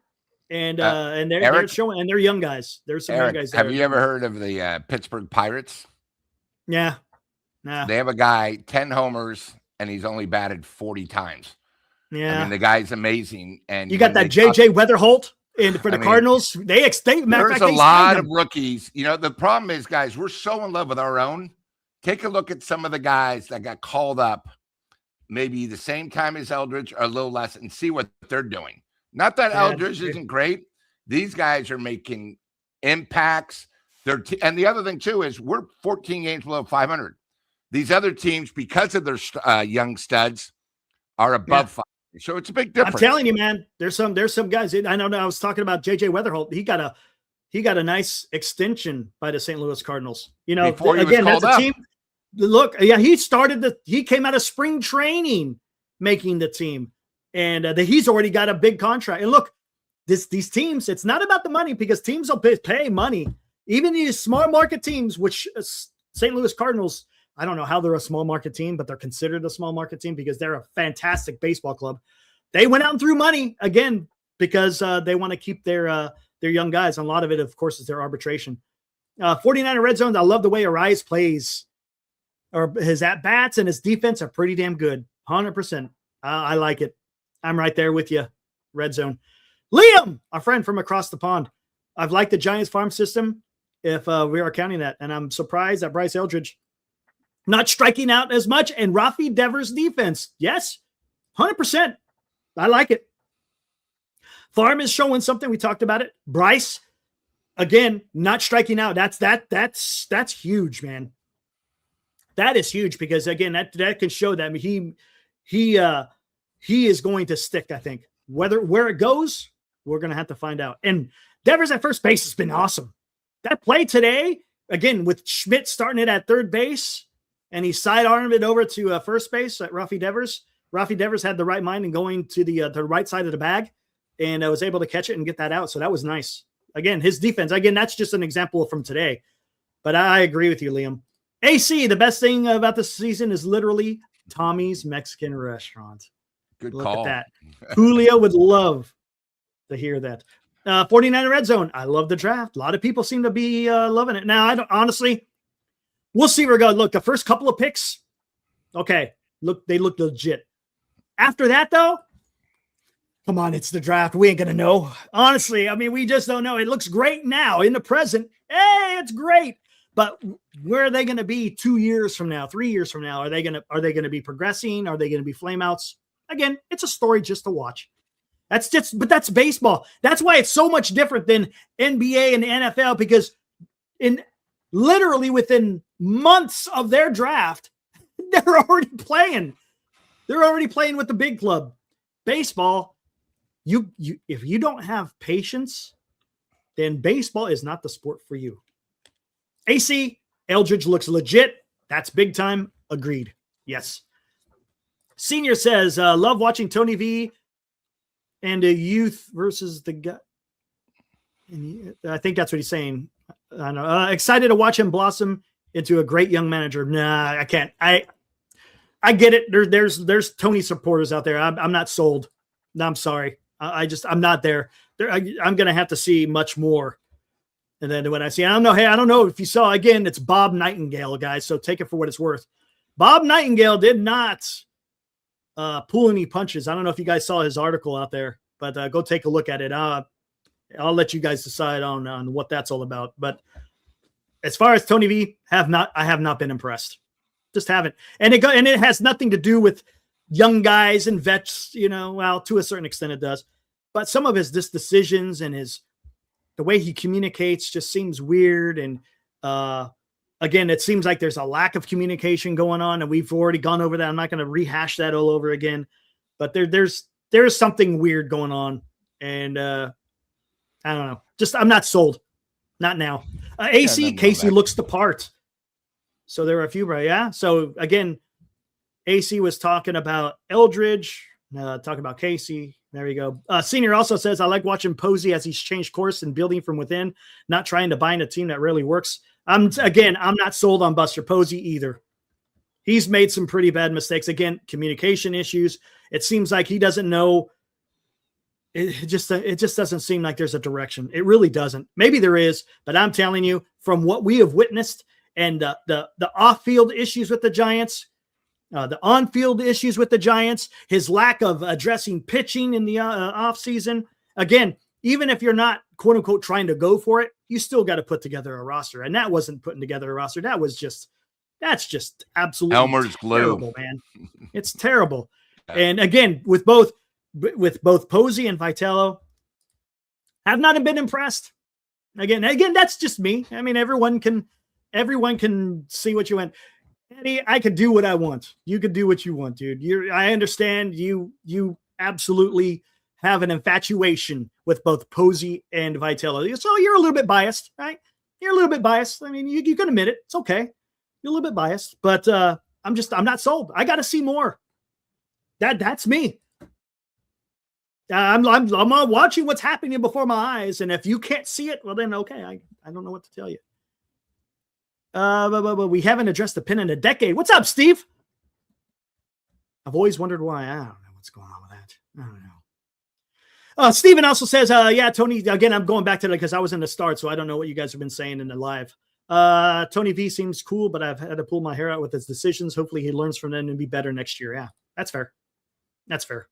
and they're showing, and they're young guys. There's some young guys. Have you ever heard of the Pittsburgh Pirates? Yeah. Nah. They have a guy 10 homers and he's only batted 40 times. Yeah, I mean the guy's amazing. And you got that JJ Weatherholt. And for the Cardinals, there's a lot of rookies. The problem is, guys, we're so in love with our own. Take a look at some of the guys that got called up maybe the same time as Eldridge or a little less and see what they're doing. Not that Eldridge isn't great. These guys are making impacts. And the other thing, too, is we're 14 games below 500. These other teams, because of their young studs, are above 500. So it's a big difference. I'm telling you, man. There's some guys. I know. I was talking about JJ Weatherholt. He got a nice extension by the St. Louis Cardinals. Again, that's a team. Look, yeah, he came out of spring training making the team, and he's already got a big contract. And look, these teams, it's not about the money because teams will pay money. Even these small market teams, which St. Louis Cardinals, I don't know how they're a small market team, but they're considered a small market team because they're a fantastic baseball club. They went out and threw money again because they want to keep their young guys. And a lot of it, of course, is their arbitration. 49er red zones. I love the way Arise plays, or his at-bats and his defense are pretty damn good. 100%. I like it. I'm right there with you. Red zone. Liam, our friend from across the pond. I've liked the Giants farm system if we are counting that. And I'm surprised that Bryce Eldridge not striking out as much, and Rafi Devers' defense. Yes, 100%. I like it. Farm is showing something. We talked about it. Bryce, again, not striking out. That's huge, man. That is huge because again, that can show that he is going to stick. I think where it goes, we're going to have to find out. And Devers at first base has been awesome. That play today, again, with Schmidt starting it at third base, and he sidearmed it over to first base at Rafi Devers. Rafi Devers had the right mind and going to the right side of the bag, and was able to catch it and get that out. So that was nice. Again, his defense. Again, that's just an example from today. But I agree with you, Liam. AC, the best thing about this season is literally Tommy's Mexican Restaurant. Good Look call. at that. Julio would love to hear that. 49er red zone. I love the draft. A lot of people seem to be loving it. Now, I don't honestly. We'll see where it goes. Look, the first couple of picks, okay, they look legit. After that, though, come on, it's the draft. We ain't gonna know. Honestly, I mean, we just don't know. It looks great now in the present. Hey, it's great. But where are they going to be 2 years from now, 3 years from now? Are they going to be progressing? Are they going to be flameouts? Again, it's a story just to watch. But that's baseball. That's why it's so much different than NBA and the NFL, because literally within months of their draft, they're already playing. They're already playing with the big club. Baseball, if you don't have patience, then baseball is not the sport for you. AC, Eldridge looks legit. That's big time. Agreed. Yes. Senior says, love watching Tony V and a youth versus the guy. I think that's what he's saying. I don't know. Excited to watch him blossom into a great young manager. Nah, I can't. I get it. There's Tony supporters out there. I'm not sold. No, I'm sorry. I'm not there. I'm going to have to see much more. And then when I see, I don't know if you saw, again, it's Bob Nightingale, guys. So take it for what it's worth. Bob Nightingale did not pull any punches. I don't know if you guys saw his article out there, but go take a look at it. I'll let you guys decide on what that's all about. But as far as Tony V, I have not been impressed. Just haven't. And it has nothing to do with young guys and vets, well, to a certain extent it does. But some of his decisions and the way he communicates just seems weird. And again, it seems like there's a lack of communication going on, and we've already gone over that. I'm not going to rehash that all over again, but there's something weird going on. And I don't know. I'm not sold. Not now. AC, Casey looks the part. So there are a few, right? Yeah. So again, AC was talking about Eldridge, talking about Casey. There you go. Senior also says, I like watching Posey as he's changed course and building from within, not trying to bind a team that really works. I'm not sold on Buster Posey either. He's made some pretty bad mistakes. Again, communication issues. It seems like he doesn't know. It just doesn't seem like there's a direction. It really doesn't. Maybe there is, but I'm telling you, from what we have witnessed and the off-field issues with the Giants, the on-field issues with the Giants, his lack of addressing pitching in the offseason. Again, even if you're not, quote unquote, trying to go for it, you still got to put together a roster. And that wasn't putting together a roster. That's just absolutely Elmer's terrible, glue, man. It's terrible. And again, with both Posey and Vitello, have not been impressed. Again, that's just me. I mean, everyone can see what you want. Eddie, I could do what I want. You could do what you want, dude. I understand you absolutely have an infatuation with both Posey and Vitello. So you're a little bit biased, right? You're a little bit biased. I mean, you can admit it. It's okay. You're a little bit biased, but I'm not sold. I got to see more. That's me. I'm watching what's happening before my eyes, and if you can't see it, well then okay, I don't know what to tell you. But we haven't addressed the pin in a decade. What's up, Steve? I've always wondered why. I don't know what's going on with that. I don't know. Steven also says, yeah, Tony, again, I'm going back to that because I was in the start, so I don't know what you guys have been saying in the live. Tony V seems cool, but I've had to pull my hair out with his decisions. Hopefully he learns from them and be better next year. Yeah, that's fair. That's fair.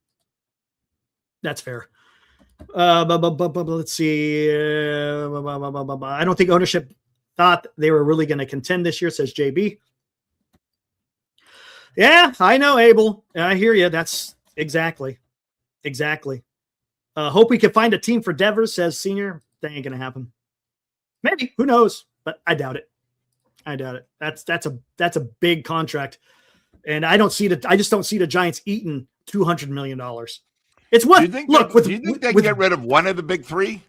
That's fair. Let's see. I don't think ownership thought they were really going to contend this year, says JB. Yeah, I know, Abel. I hear you. That's exactly. Hope we can find a team for Devers, says Senior. That ain't going to happen. Maybe. Who knows? But I doubt it. That's a big contract. And I just don't see the Giants eating $200 million. It's what, do you think they get rid of one of the big three?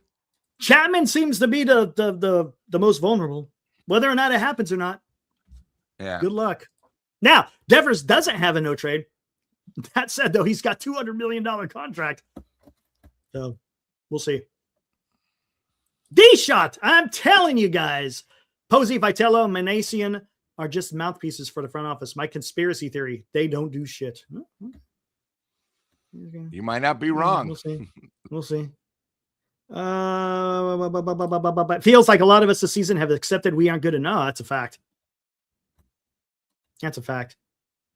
Chapman seems to be the most vulnerable, whether or not it happens or not. Yeah. Good luck. Now, Devers doesn't have a no trade. That said, though, he's got $200 million contract. So we'll see. D-Shot, I'm telling you guys, Posey, Vitello, Manasian are just mouthpieces for the front office. My conspiracy theory, they don't do shit. You might not be wrong. We'll see. It feels like a lot of us this season have accepted we aren't good enough. That's a fact.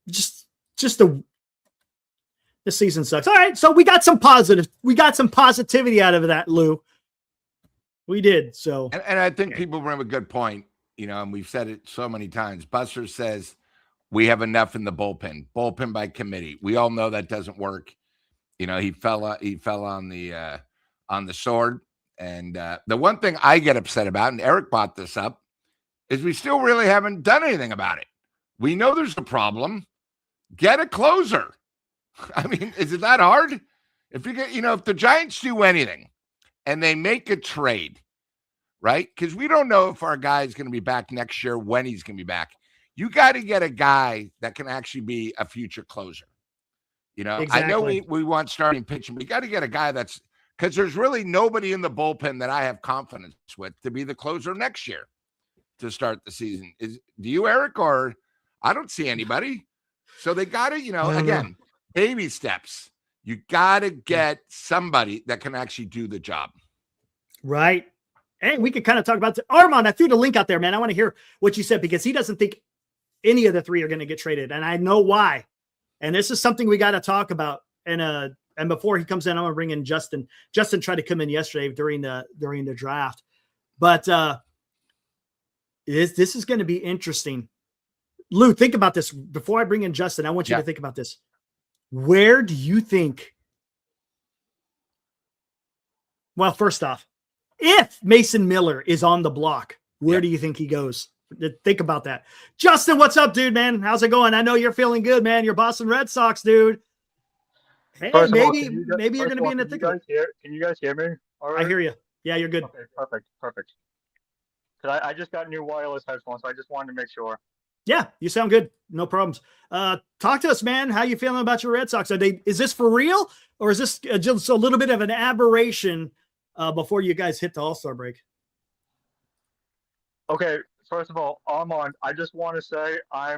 Just this season sucks. All right, so we got some positivity out of that, Lou. We did. So, and I think people bring a good point, and we've said it so many times. Buster says we have enough in the bullpen by committee. We all know that doesn't work. He fell on the sword. And the one thing I get upset about, and Eric brought this up, is we still really haven't done anything about it. We know there's a problem. Get a closer. I mean, is it that hard? If you get, if the Giants do anything and they make a trade, right? Because we don't know if our guy is going to be back next year, when he's going to be back. You got to get a guy that can actually be a future closer. Exactly. I know we want starting pitching, but you got to get a guy that's, because there's really nobody in the bullpen that I have confidence with to be the closer next year to start the season. Do you, Eric, or I don't see anybody. So they got to, again, baby steps. You got to get somebody that can actually do the job. Right. And we could kind of talk about Armand. I threw the link out there, man. I want to hear what you said because he doesn't think any of the three are going to get traded. And I know why. And this is something we got to talk about. And before he comes in, I'm going to bring in Justin. Justin tried to come in yesterday during the draft. But this is going to be interesting. Lou, think about this. Before I bring in Justin, I want you to think about this. Where do you think? Well, first off, if Mason Miller is on the block, where do you think he goes? Think about that. Justin, what's up, dude, man? How's it going? I know you're feeling good, man. You're Boston Red Sox, dude. Hey, maybe you're going to be in the thick of it. Can you guys hear me? All right. I hear you. Yeah, you're good. Okay, perfect. Because I just got new wireless headphones, so I just wanted to make sure. Yeah, you sound good. No problems. Talk to us, man. How you feeling about your Red Sox? Is this for real, or is this just a little bit of an aberration before you guys hit the All-Star break? Okay, first of all, Armand, I just want to say I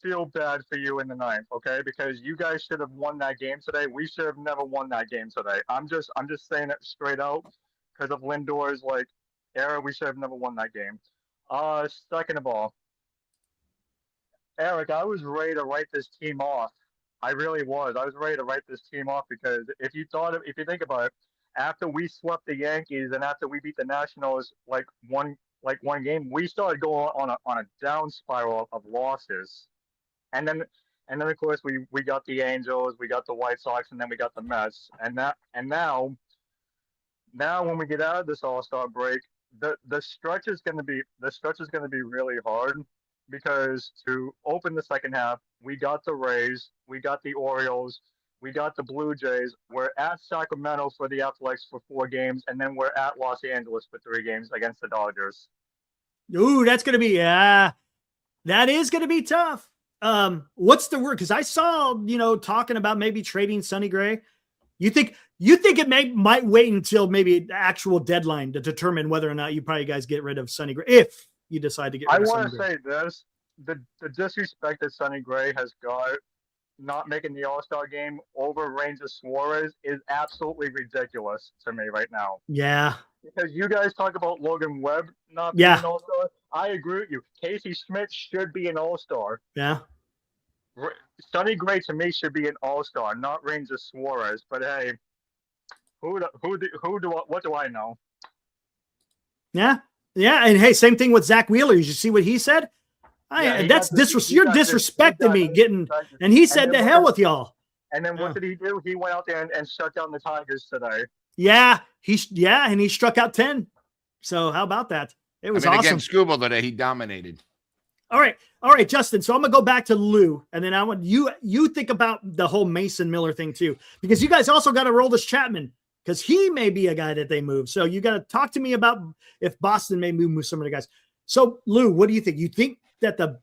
feel bad for you in the ninth, okay? Because you guys should have won that game today. We should have never won that game today. I'm just saying it straight out because of Lindor's era. We should have never won that game. Second of all, Eric, I was ready to write this team off. I really was. I was ready to write this team off because if you think about it, after we swept the Yankees and after we beat the Nationals one game, we started going on a down spiral of losses. And then of course we got the Angels, we got the White Sox, and then we got the Mets. And now when we get out of this All-Star break, the stretch is gonna be really hard. Because to open the second half, we got the Rays, we got the Orioles, we got the Blue Jays. We're at Sacramento for the Athletics for 4 games, and then we're at Los Angeles for 3 games against the Dodgers. Ooh, that's going to be, that is going to be tough. What's the word? Because I saw, talking about maybe trading Sonny Gray. You think it might wait until maybe the actual deadline to determine whether or not you probably guys get rid of Sonny Gray, you decide to get I rid of want Sonny to Gray. say this: the disrespect that Sonny Gray has got not making the All-Star game over Ranger Suarez is absolutely ridiculous to me right now. Yeah. Because you guys talk about Logan Webb not being Yeah. an All-Star. I agree with you. Casey Schmidt should be an All-Star. Yeah. Sonny Gray to me should be an All-Star, not Ranger Suarez. But hey, what do I know? Yeah. Yeah. And hey, same thing with Zach Wheeler. Did you see what he said? You're disrespecting me getting, and he said to hell with y'all. And then what did he do? He went out there and shut down the Tigers today. Yeah. And he struck out 10. So how about that? It was awesome. Against Scooble today, he dominated. All right, Justin. So I'm gonna go back to Lou, and then I want you think about the whole Mason Miller thing too, because you guys also got to roll this Chapman, because he may be a guy that they move. So you got to talk to me about if Boston may move some of the guys. So Lou, what do you think? You think that the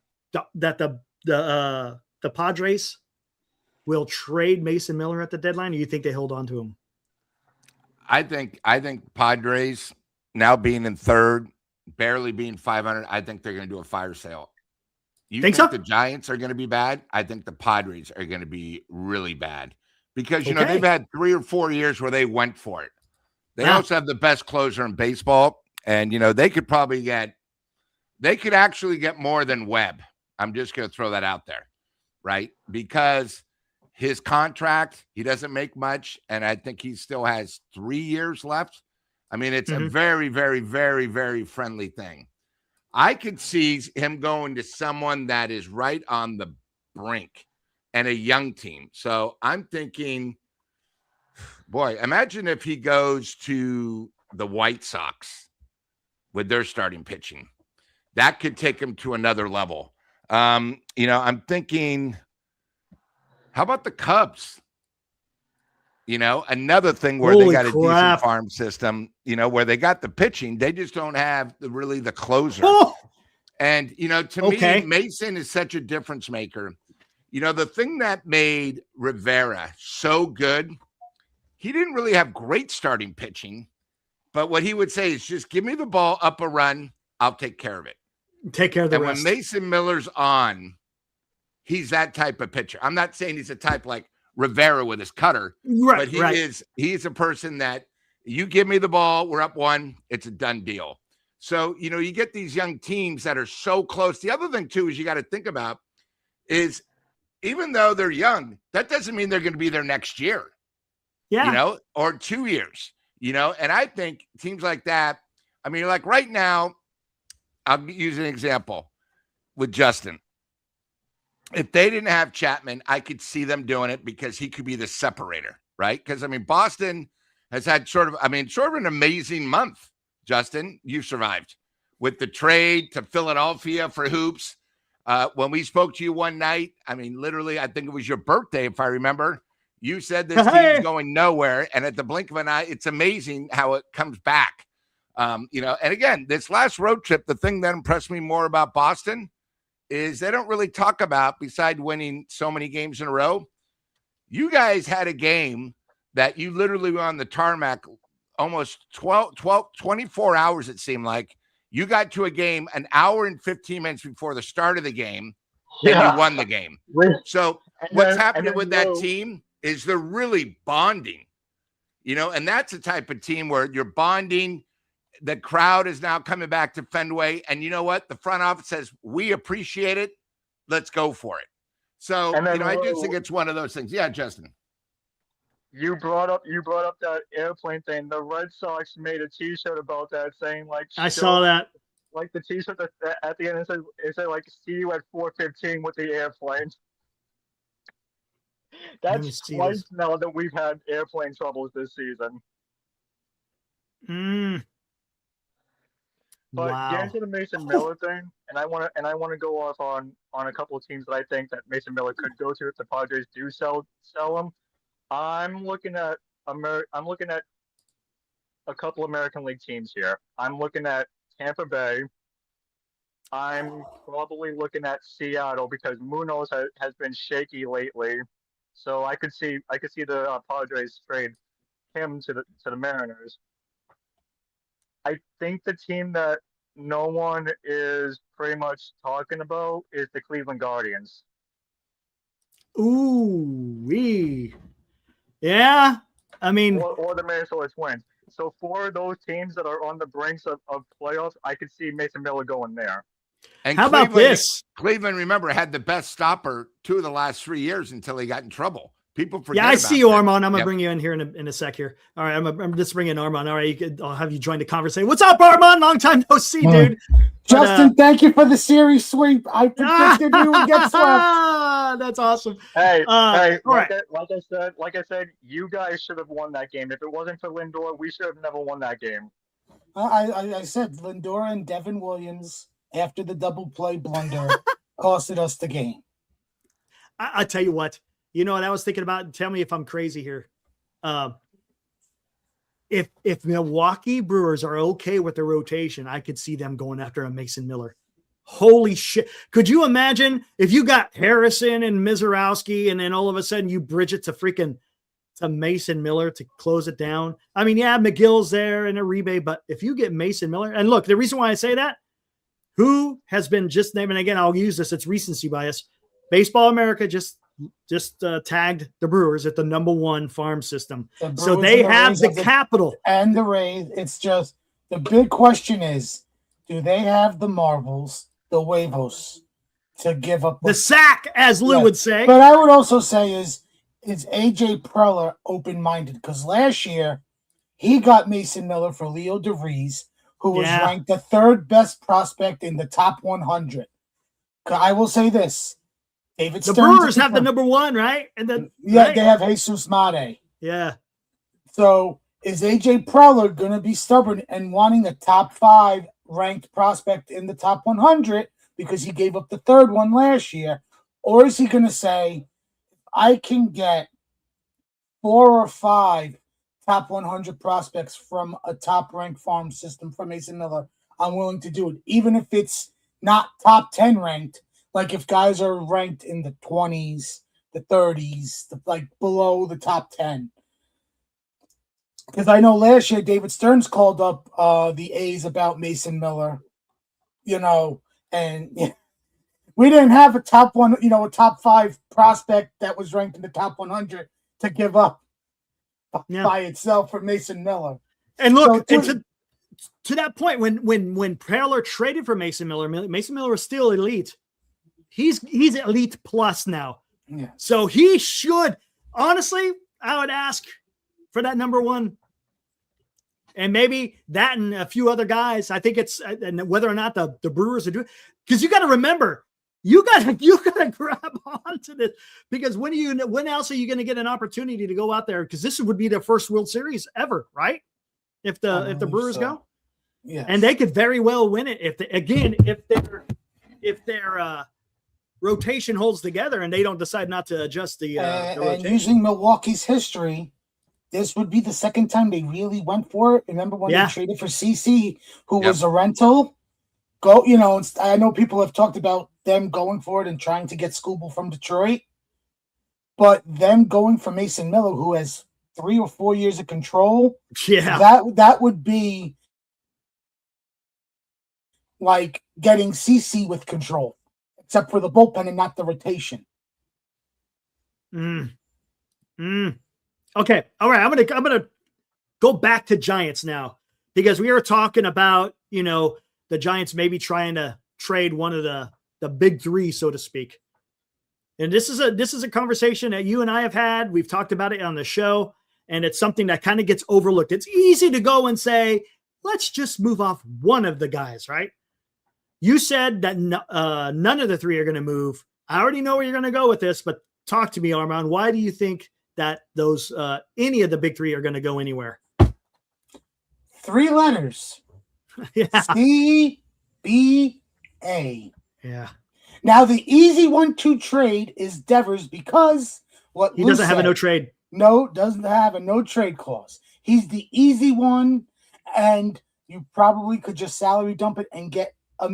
Padres will trade Mason Miller at the deadline, or you think they hold on to him? I think Padres now being in third, barely being 500. I think they're going to do a fire sale. You think so? The Giants are going to be bad? I think the Padres are going to be really bad because, you know, they've had 3 or 4 years where they went for it. They also have the best closer in baseball. And, you know, they could actually get more than Webb. I'm just going to throw that out there, right? Because his contract, he doesn't make much. And I think he still has 3 years left. I mean, it's a very, very, very, very friendly thing. I could see him going to someone that is right on the brink and a young team. So I'm thinking, boy, imagine if he goes to the White Sox with their starting pitching. That could take him to another level. You know, I'm thinking, how about the Cubs? You know, another thing where they got a decent farm system, you know, where they got the pitching. They just don't have really the closer. Oh! And, you know, to me, Mason is such a difference maker. You know, the thing that made Rivera so good, he didn't really have great starting pitching. But what he would say is just give me the ball up a run. I'll take care of it. Take care of the rest. And when Mason Miller's on, he's that type of pitcher. I'm not saying he's a type like Rivera with his cutter, but he's a person that you give me the ball, we're up 1, it's a done deal. So, you know, you get these young teams that are so close. The other thing too is you got to think about is even though they're young, that doesn't mean they're going to be there next year. Yeah. You know, or 2 years, you know, and I think teams like that, I mean, like right now, I'll use an example with Justin. If they didn't have Chapman, I could see them doing it because he could be the separator, right? Because, I mean, Boston has had sort of an amazing month, Justin. You survived with the trade to Philadelphia for hoops. When we spoke to you one night, I mean, literally, I think it was your birthday, if I remember. You said this team's going nowhere. And at the blink of an eye, it's amazing how it comes back. You know, and again, this last road trip, the thing that impressed me more about Boston is they don't really talk about, beside winning so many games in a row, you guys had a game that you literally were on the tarmac almost 24 hours, it seemed like. You got to a game an hour and 15 minutes before the start of the game, and you won the game. So what's happening with that team is they're really bonding, you know, and that's the type of team where you're bonding. The crowd is now coming back to Fenway. And you know what? The front office says, we appreciate it. Let's go for it. So, you know, I just think it's one of those things. Yeah, Justin. You brought up that airplane thing. The Red Sox made a T-shirt about that saying, like, I saw that. Like the T-shirt that at the end it said like, see you at 4:15 with the airplane. That's twice now that we've had airplane troubles this season. But getting to the Mason Miller thing, and I want to go off on a couple of teams that I think that Mason Miller could go to if the Padres do sell him. I'm looking at a couple American League teams here. I'm looking at Tampa Bay. I'm probably looking at Seattle because Munoz has been shaky lately. So I could see the Padres trade him to the Mariners. I think the team that no one is pretty much talking about is the Cleveland Guardians. Ooh, yeah. I mean, or the Minnesota Twins. So for those teams that are on the brinks of playoffs, I could see Mason Miller going there. And how about this? Cleveland, remember, had the best stopper 2 of the last 3 years until he got in trouble. People forget. Yeah, I see you, that. Armand. I'm gonna bring you in here in a sec here. All right, I'm just bringing Armand. All right, I'll have you join the conversation. What's up, Armand? Long time no see, dude. Justin, thank you for the series sweep. I predicted you would get swept. That's awesome. Hey, all right. Like I said, you guys should have won that game. If it wasn't for Lindor, we should have never won that game. I said Lindor and Devin Williams after the double play blunder costed us the game. I tell you what. You know what I was thinking about? Tell me if I'm crazy here. If Milwaukee Brewers are okay with the rotation, I could see them going after a Mason Miller. Holy shit. Could you imagine if you got Harrison and Mizorowski and then all of a sudden you bridge it to Mason Miller to close it down? I mean, yeah, McGill's there and Uribe, but if you get Mason Miller, and look, the reason why I say that, who has been just named, and again, I'll use this, it's recency bias. Baseball America just tagged the Brewers at the #1 farm system. So they have the capital. And the Rays. It's just the big question is, do they have the marbles, the huevos, to give up the sack, as Lou would say? But I would also say is AJ Preller open-minded? Because last year he got Mason Miller for Leo DeVries, who was ranked the 3rd best prospect in the top 100. I will say this. David the Stearns Brewers have the #1, right? And then they have Jesus Mate. Yeah. So is AJ Preller going to be stubborn and wanting a top 5 ranked prospect in the top 100 because he gave up the 3rd one last year? Or is he going to say, I can get 4 or 5 top 100 prospects from a top ranked farm system from Mason Miller? I'm willing to do it, even if it's not top 10 ranked. Like if guys are ranked in the 20s, the 30s, like below the top 10. Because I know last year David Stearns called up the A's about Mason Miller, and we didn't have a top 5 prospect that was ranked in the top 100 to give up by itself for Mason Miller. And look, to that point, when Preller traded for Mason Miller was still elite. He's elite plus now. Yeah. So he should, honestly, I would ask for that #1. And maybe that and a few other guys. I think it's whether or not the Brewers are doing, because you got to remember, you got to grab onto this, because when else are you going to get an opportunity to go out there? Because this would be their first World Series ever, right? If the Brewers go, yeah, and they could very well win it if their rotation holds together and they don't decide not to adjust the rotation. And using Milwaukee's history, this would be the second time they really went for it. Remember when they traded for CC, who was a rental? I know people have talked about them going for it and trying to get Skubal from Detroit, but them going for Mason Miller, who has 3 or 4 years of control, that would be like getting CC with control, except for the bullpen and not the rotation. Okay. All right. I'm gonna go back to Giants now, because we are talking about, the Giants maybe trying to trade one of the big 3, so to speak. And this is a conversation that you and I have had. We've talked about it on the show, and it's something that kind of gets overlooked. It's easy to go and say, let's just move off one of the guys, right? You said that none of the 3 are going to move. I already know where you're going to go with this, but talk to me, Armand. Why do you think that those any of the big 3 are going to go anywhere? 3 letters. CBA. Yeah. Now the easy one to trade is Devers, because he doesn't have a no trade. No, doesn't have a no trade clause. He's the easy one, and you probably could just salary dump it and get a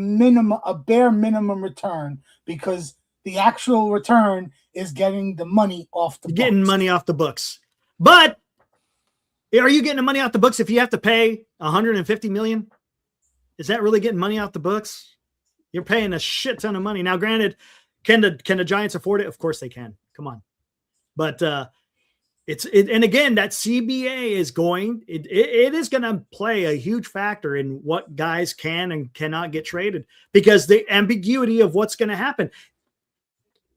bare minimum return, because the actual return is getting the money off the books. Getting money off the books. But are you getting the money off the books if you have to pay $150 million? Is that really getting money off the books? You're paying a shit ton of money. Now, granted, can the Giants afford it? Of course they can. Come on. But and again, that CBA is it is going to play a huge factor in what guys can and cannot get traded, because the ambiguity of what's going to happen.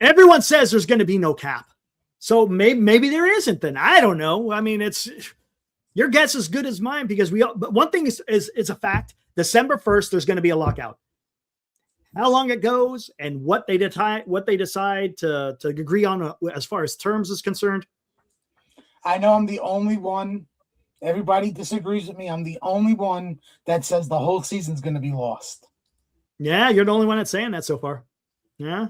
Everyone says there's going to be no cap. So maybe there isn't then. I don't know. I mean, it's your guess is as good as mine, because but one thing is a fact. December 1st, there's going to be a lockout. How long it goes and what they decide to agree on as far as terms is concerned. I know I'm the only one. Everybody disagrees with me. I'm the only one that says the whole season's going to be lost. Yeah, you're the only one that's saying that so far. Yeah.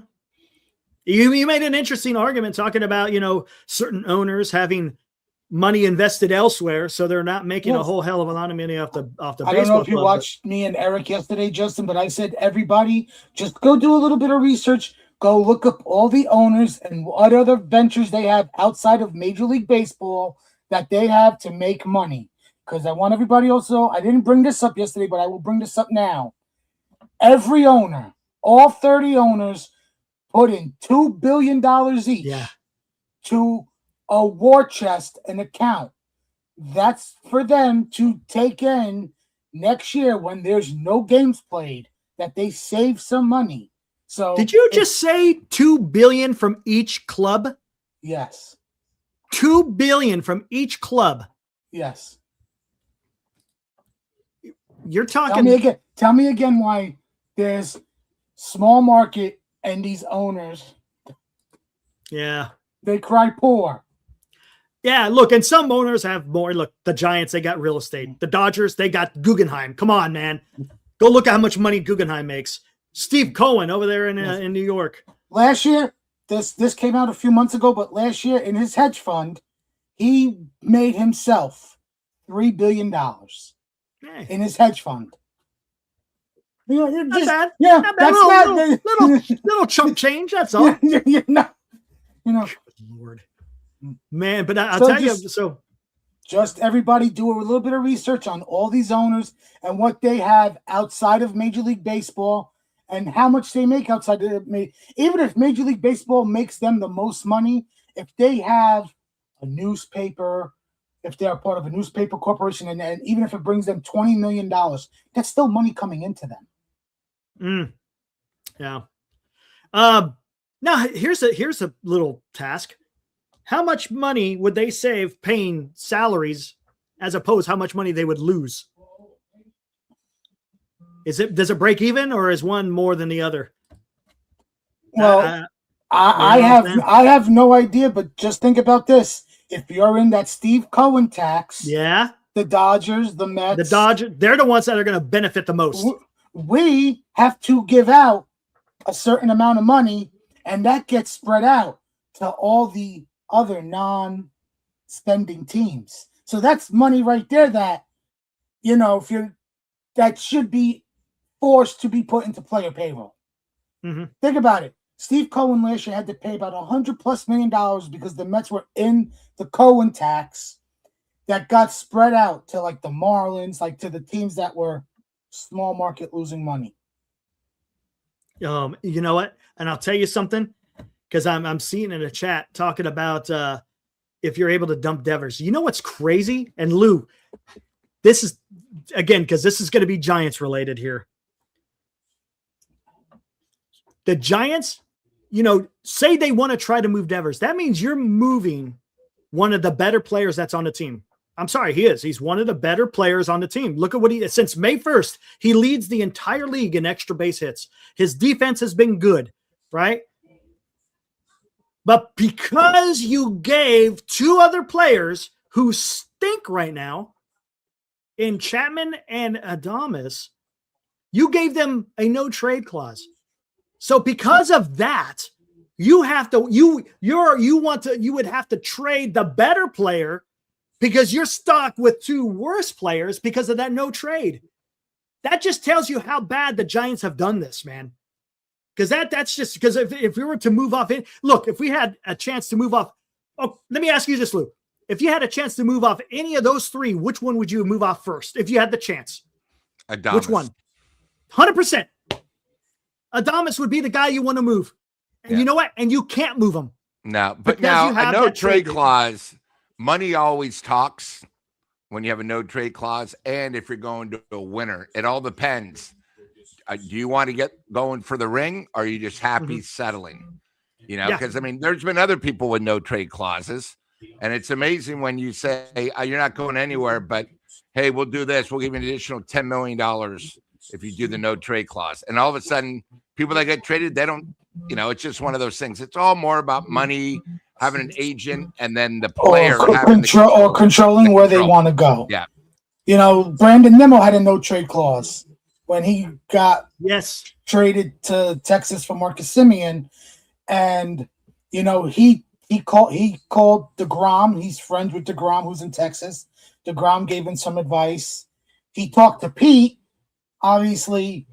You made an interesting argument talking about, certain owners having money invested elsewhere, so they're not making a whole hell of a lot of money off the baseball. I don't know if you watched me and Eric yesterday, Justin, but I said everybody just go do a little bit of research. Go look up all the owners and what other ventures they have outside of Major League Baseball that they have to make money. Because I want everybody also, I didn't bring this up yesterday, but I will bring this up now. Every owner, all 30 owners, put in $2 billion each to a war chest, an account. That's for them to take in next year when there's no games played, that they save some money. So did you just say $2 billion from each club? Yes. $2 billion from each club. Yes. You're talking. Tell me again why there's small market and these owners. Yeah. They cry poor. Yeah, look, and some owners have more. Look, the Giants, they got real estate. The Dodgers, they got Guggenheim. Come on, man. Go look at how much money Guggenheim makes. Steve Cohen over there in New York. Last year, this came out a few months ago, but last year in his hedge fund, he made himself $3 billion in his hedge fund. Not bad. Yeah, not bad. That's little chunk change. That's all. Lord, man. But I'll tell you. So, just everybody do a little bit of research on all these owners and what they have outside of Major League Baseball. And how much they make outside of even if Major League Baseball makes them the most money, if they have a newspaper, if they're part of a newspaper corporation, and even if it brings them $20 million, that's still money coming into them. Yeah. Now here's a little task. How much money would they save paying salaries as opposed to how much money they would lose? Does it break even, or is one more than the other? Well, I have no idea, but just think about this. If you're in that Steve Cohen tax, the Dodgers, the Mets, they're the ones that are going to benefit the most. We have to give out a certain amount of money, and that gets spread out to all the other non-spending teams. So that's money right there that, that should be forced to be put into player payroll. Mm-hmm. Think about it. Steve Cohen last year had to pay about $100+ million because the Mets were in the Cohen tax that got spread out to like the Marlins, like to the teams that were small market losing money. You know what? And I'll tell you something, because I'm seeing in a chat talking about if you're able to dump Devers. You know what's crazy? And Lou, this is again because this is going to be Giants related here. The Giants, say they want to try to move Devers. That means you're moving one of the better players that's on the team. I'm sorry, he is. He's one of the better players on the team. Look at what since May 1st, he leads the entire league in extra base hits. His defense has been good, right? But because you gave two other players who stink right now, in Chapman and Adames, you gave them a no trade clause. So because of that, you would have to trade the better player because you're stuck with two worse players because of that no trade. That just tells you how bad the Giants have done this, man. Because that's just because if we were to move off if we had a chance to move off. Oh, let me ask you this, Lou. If you had a chance to move off any of those three, which one would you move off first? If you had the chance, Adames. Which one? 100%. Adames would be the guy you want to move. And you know what? And you can't move him. No, but Because now you have a no that trade trade. clause, money always talks when you have a no trade clause, and if you're going to a winner, it all depends. Do you want to get going for the ring, or are you just happy settling? You know, because I mean, there's been other people with no trade clauses, and it's amazing when you say you're not going anywhere, but hey, we'll do this. We'll give you an additional $10 million if you do the no trade clause, and all of a sudden, people that get traded, they don't. You know, it's just one of those things. It's all more about money, having an agent, and then the player having controlling where they want to go. Yeah. You know, Brandon Nimmo had a no trade clause when he got traded to Texas for Marcus Semien, and you know he called DeGrom. He's friends with DeGrom, who's in Texas. DeGrom gave him some advice. He talked to Pete. Obviously,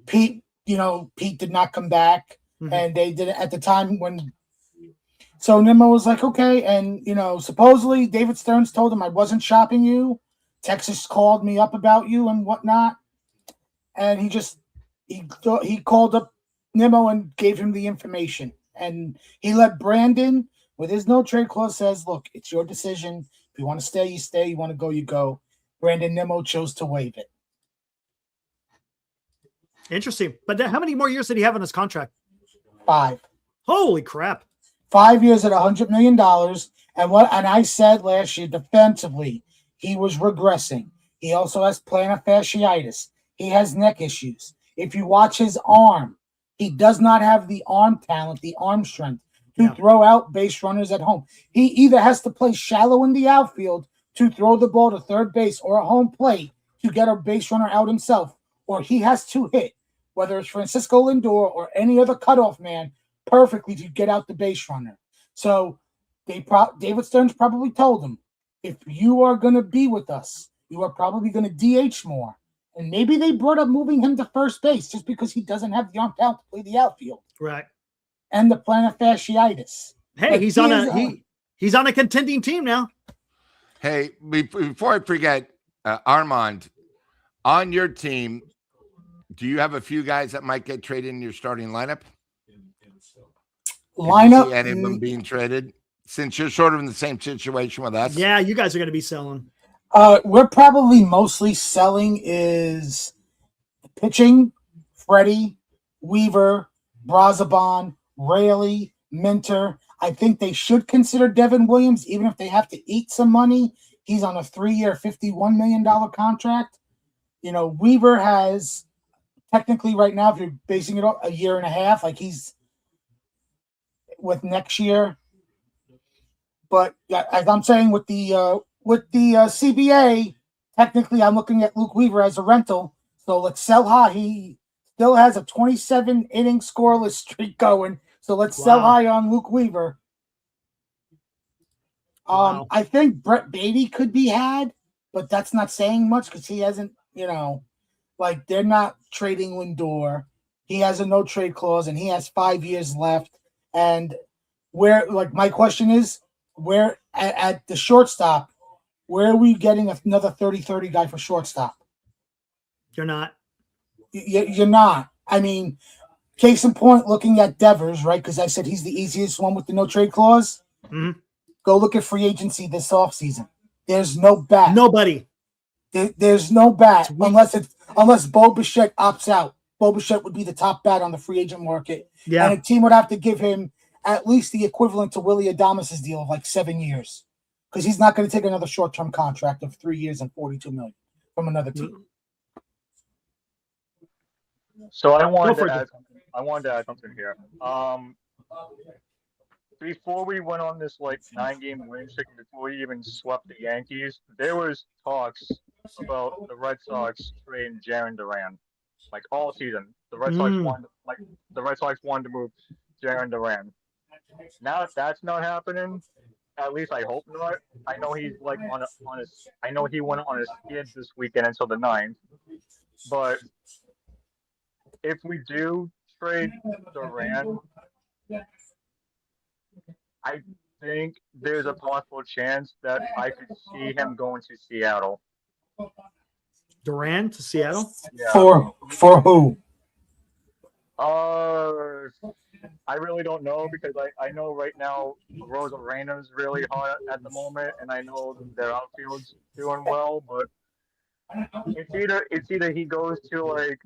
Pete did not come back, and they did it at the time when. So Nimmo was like, okay, and you know, supposedly David Stearns told him I wasn't shopping you. Texas called me up about you and whatnot, and he called up Nimmo and gave him the information, and he let Brandon, with his no trade clause, says, look, it's your decision. If you want to stay, you stay. You want to go, you go. Brandon Nimmo chose to waive it. Interesting. But how many more years did he have on his contract? 5. Holy crap. 5 years at $100 million. And I said last year, defensively, he was regressing. He also has plantar fasciitis. He has neck issues. If you watch his arm, he does not have the arm talent, the arm strength to throw out base runners at home. He either has to play shallow in the outfield to throw the ball to third base or a home plate to get a base runner out himself, or he has to hit, whether it's Francisco Lindor or any other cutoff man, perfectly to get out the base runner. So David Stearns probably told him, if you are going to be with us, you are probably going to DH more. And maybe they brought up moving him to first base just because he doesn't have the arm talent to play the outfield. Right. And the plantar fasciitis. Hey, but he's on a contending team now. Hey, before I forget, Armand, on your team, do you have a few guys that might get traded in your starting lineup? Lineup? Any of them being traded? Since you're sort of in the same situation with us. Yeah, you guys are going to be selling. We're probably mostly selling is pitching, Freddie, Weaver, Brazaban, Raley, Minter. I think they should consider Devin Williams, even if they have to eat some money. He's on a 3-year, $51 million contract. You know, Weaver has technically right now, if you're basing it on a year and a half, like he's with next year. But as I'm saying with the CBA, technically I'm looking at Luke Weaver as a rental. So let's sell high. He still has a 27-inning scoreless streak going. So let's sell high on Luke Weaver. I think Brett Beatty could be had, but that's not saying much because he hasn't, like they're not trading Lindor. He has a no trade clause and he has 5 years left. And my question is, where at the shortstop, where are we getting another 30-30 guy for shortstop? You're not. You're not. I mean, case in point, looking at Devers, right? Because I said he's the easiest one with the no trade clause. Mm-hmm. Go look at free agency this offseason. There's no bat. Nobody. There's no bat unless Bo Bichette opts out. Bo Bichette would be the top bat on the free agent market. Yeah. And a team would have to give him at least the equivalent to Willie Adames' deal of like 7 years. Because he's not going to take another short-term contract of 3 years and $42 million from another team. So I wanted to add something here. Before we went on this 9-game win streak, before we even swept the Yankees, there was talks about the Red Sox trading Jarren Duran, all season. The Red Sox wanted to move Jarren Duran. Now if that's not happening, at least I hope not. I know he's I know he went on his skids this weekend until the 9th. But if we do trade Duran, I think there's a possible chance that I could see him going to Seattle. Duran to Seattle. Yeah. For who? I really don't know because I know right now Rosa Reina's really hot at the moment, and I know their outfield's doing well, but it's either he goes to like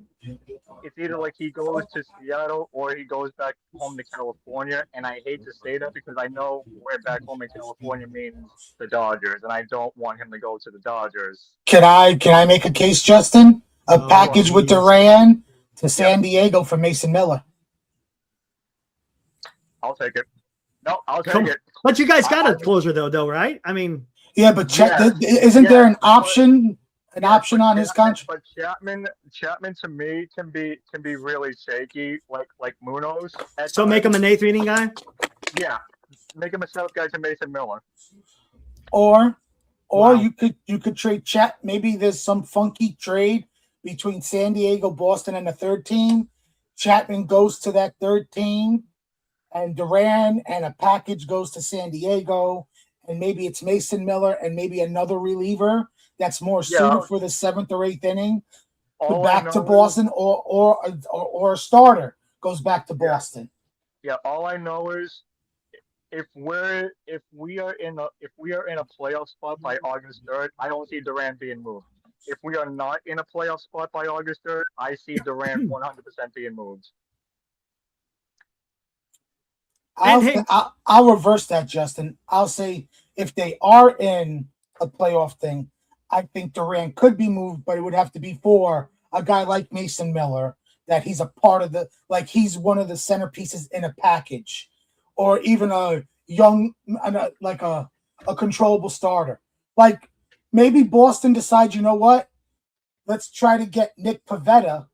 it's either like he goes to Seattle or he goes back home to California, and I hate to say that because I know where back home in California means the Dodgers, and I don't want him to go to the Dodgers. Can I make a case, Justin? A package with geez. Duran to San Diego for Mason Miller. I'll take it. No, I'll take Come- it. But you guys got a closer though, right? I mean, Yeah, but Yeah. isn't there an Yeah, option? An option on his contract? But Chapman to me can be really shaky, like Munoz. so make him an eighth inning guy. Yeah, make him a setup guy to Mason Miller. Or Wow. you could trade Chat. Maybe there's some funky trade between San Diego, Boston, and the third team. Chapman goes to that third team, and Duran and a package goes to San Diego, and maybe it's Mason Miller and maybe another reliever that's more suited for the seventh or eighth inning. All I Back to know Boston, or a starter goes back to Boston. Yeah, all I know is if we are in a playoff spot by August 3rd, I don't see Durant being moved. If we are not in a playoff spot by August 3rd, I see Durant 100% being moved. I'll reverse that, Justin. I'll say if they are in a playoff thing, I think Durant could be moved, but it would have to be for a guy like Mason Miller, that he's a part of he's one of the centerpieces in a package, or even a young, like a controllable starter. Like maybe Boston decides, you know what? Let's try to get Nick Pivetta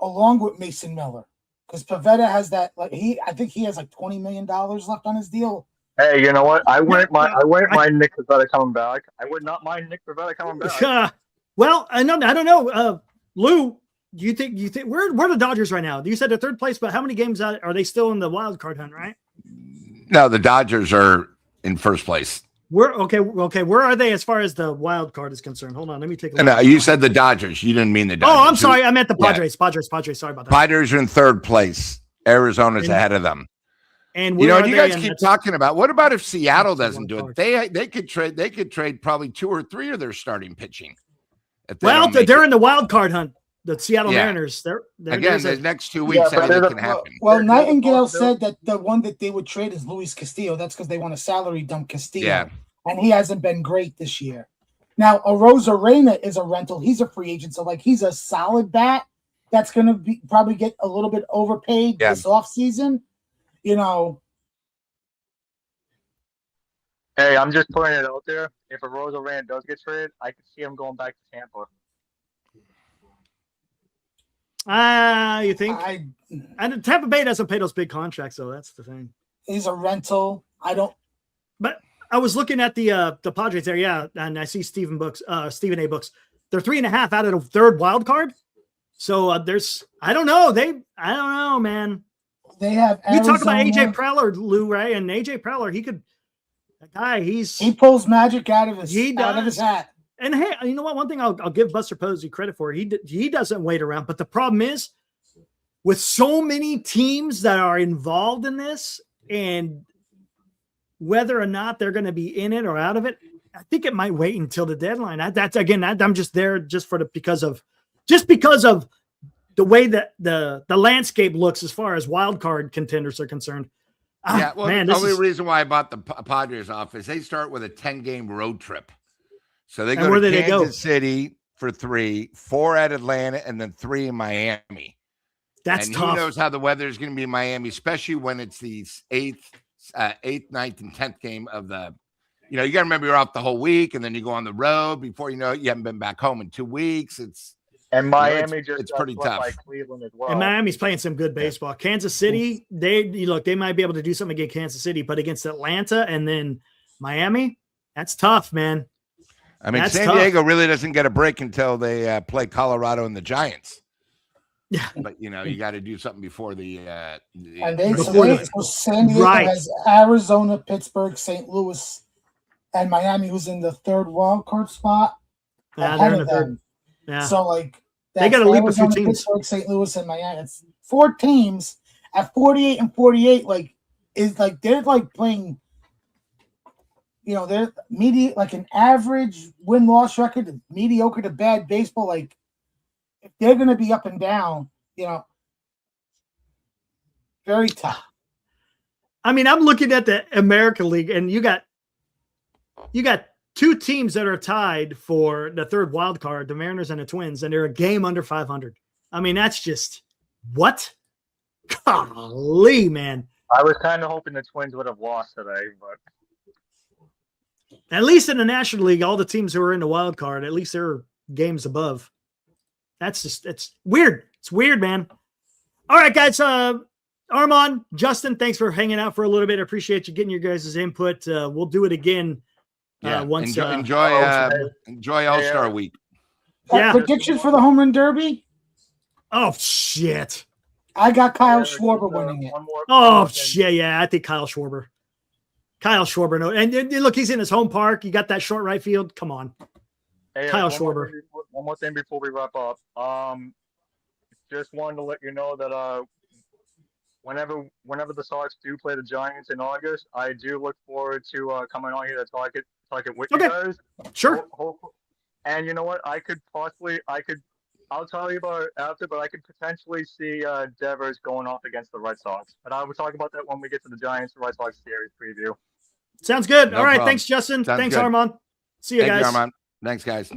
along with Mason Miller. Because Pivetta has that, I think he has like $20 million left on his deal. Hey, you know what? I wouldn't mind Nick Pivetta coming back. I would not mind Nick Pivetta coming back. Well, I don't know. Lou, do you think where are the Dodgers right now? You said they're third place, but how many games out are they still in the wild card hunt, right? No, the Dodgers are in first place. Where are they as far as the wild card is concerned? Hold on, let me take a look. No, you said the Dodgers. You didn't mean the Dodgers. Oh, I'm sorry. I meant the Padres. Yeah. Padres. Sorry about that. Padres are in third place. Arizona's ahead of them. And you guys keep talking about. What about if Seattle doesn't do it? They could trade. They could trade probably 2 or 3 of their starting pitching. Well, they're in the wild card hunt. The Seattle Mariners. They're again the next 2 weeks. Anything can happen. Well, Nightingale said that the one that they would trade is Luis Castillo. That's because they want to salary dump Castillo. Yeah. And he hasn't been great this year. Now, Rosa Reina is a rental. He's a free agent, so he's a solid bat that's going to probably get a little bit overpaid this offseason. Hey, I'm just putting it out there. If a Rosa Reina does get traded, I could see him going back to Tampa. You think? And Tampa Bay doesn't pay those big contracts, though. That's the thing. He's a rental. But I was looking at the Padres there, and I see Stephen A. Books. They're 3.5 out of the third wild card. So I don't know, man. They have Arizona. You talk about AJ Preller, Lou, right? And AJ Preller, he pulls magic out of his hat. And hey, you know what? One thing I'll give Buster Posey credit for, he doesn't wait around. But the problem is, with so many teams that are involved in this, and whether or not they're going to be in it or out of it, I think it might wait until the deadline. I'm just there just because of the way that the landscape looks as far as wild card contenders are concerned. Yeah, well, the only reason why I bought the Padres off is they start with a 10-game road trip. So they go to Kansas City for 3, 4 at Atlanta, and then 3 in Miami. That's tough. Who knows how the weather is going to be in Miami, especially when it's the 8th, 9th, and 10th game of the. You got to remember you're off the whole week, and then you go on the road. Before you know it, you haven't been back home in 2 weeks. And Miami it's pretty tough. By Cleveland as well. And Miami's playing some good baseball. Kansas City, they might be able to do something against Kansas City, but against Atlanta and then Miami, that's tough, man. I mean, San Diego really doesn't get a break until they play Colorado and the Giants. Yeah, but you got to do something before the. San Diego has Arizona, Pittsburgh, St. Louis, and Miami, who's in the third wild card spot. Yeah, they're in the third. Yeah. So like They got to leap a few Arizona, teams. Pittsburgh, St. Louis, and Miami. It's 4 teams at 48 and 48. Like is like they're like playing. They're like an average win-loss record, mediocre to bad baseball. Like if they're going to be up and down, very tough. I mean, I'm looking at the American League, and you got 2 teams that are tied for the 3rd wild card, the Mariners and the Twins, and they're a game under 500. I mean, that's just what? Golly, man. I was kind of hoping the Twins would have lost today, but At least in the National League, all the teams who are in the wild card, at least they're games above. It's weird. It's weird, man. All right, guys. Armand, Justin, thanks for hanging out for a little bit. I appreciate you getting your guys' input. We'll do it again. Once enjoy All-Star Week. Yeah. Prediction for the home run derby? Oh shit. I got Kyle Schwarber winning it. Oh shit. Yeah, I think Kyle Schwarber. No, and look, he's in his home park. You got that short right field. Come on, Hey, Kyle Schwarber. One more thing before we wrap up. Just wanted to let you know that whenever the Sox do play the Giants in August, I do look forward to coming on here to talk it with you guys. Sure. And you know what? I'll tell you about it after, but I could potentially see Devers going off against the Red Sox. But I will talk about that when we get to the Giants-Red Sox series preview. Sounds good. No All right. problem. Thanks, Justin. Thanks, good. Armand. See you Thank guys. you, Armand. Thanks, guys.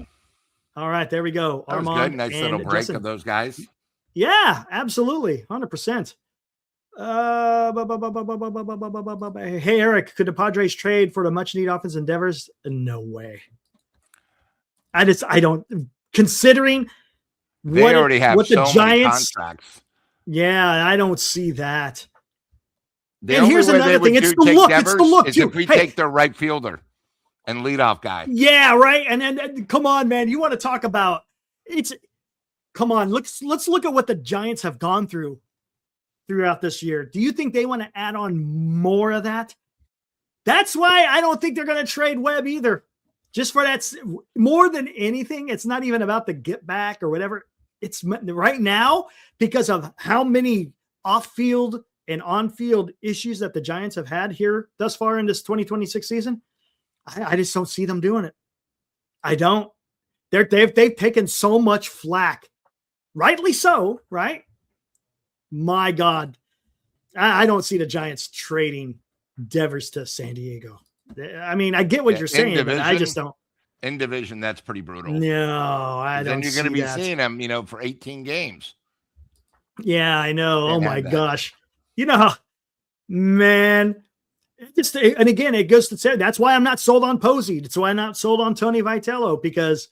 All right. There we go. That was Armand. good. Nice and little break Justin. of those guys. Yeah, absolutely. 100%. Hey, Eric, could the Padres trade for the much needed offense endeavors? No way. I don't, considering They already have what the so Giants, many contracts. Yeah, I don't see that. The And only here's way another they would thing. It's the take look. It's the Devers look, is too. if we Hey. take their right fielder and leadoff guy. Yeah, right. And then come on, man. You want to talk about come on, let's look at what the Giants have gone throughout this year. Do you think they want to add on more of that? That's why I don't think they're going to trade Webb either. Just for that, more than anything, it's not even about the get back or whatever. It's right now because of how many off-field and on-field issues that the Giants have had here thus far in this 2026 season. I just don't see them doing it. I don't. They've taken so much flack, rightly so, right? My God, I don't see the Giants trading Devers to San Diego. I mean, I get what you're saying, but I just don't. In division, that's pretty brutal. No, I don't. Then you're going to be that. seeing him, for 18 games. Yeah, I know. Can't Oh my have that. gosh, man. And again, it goes to say that's why I'm not sold on Posey. That's why I'm not sold on Tony Vitello, because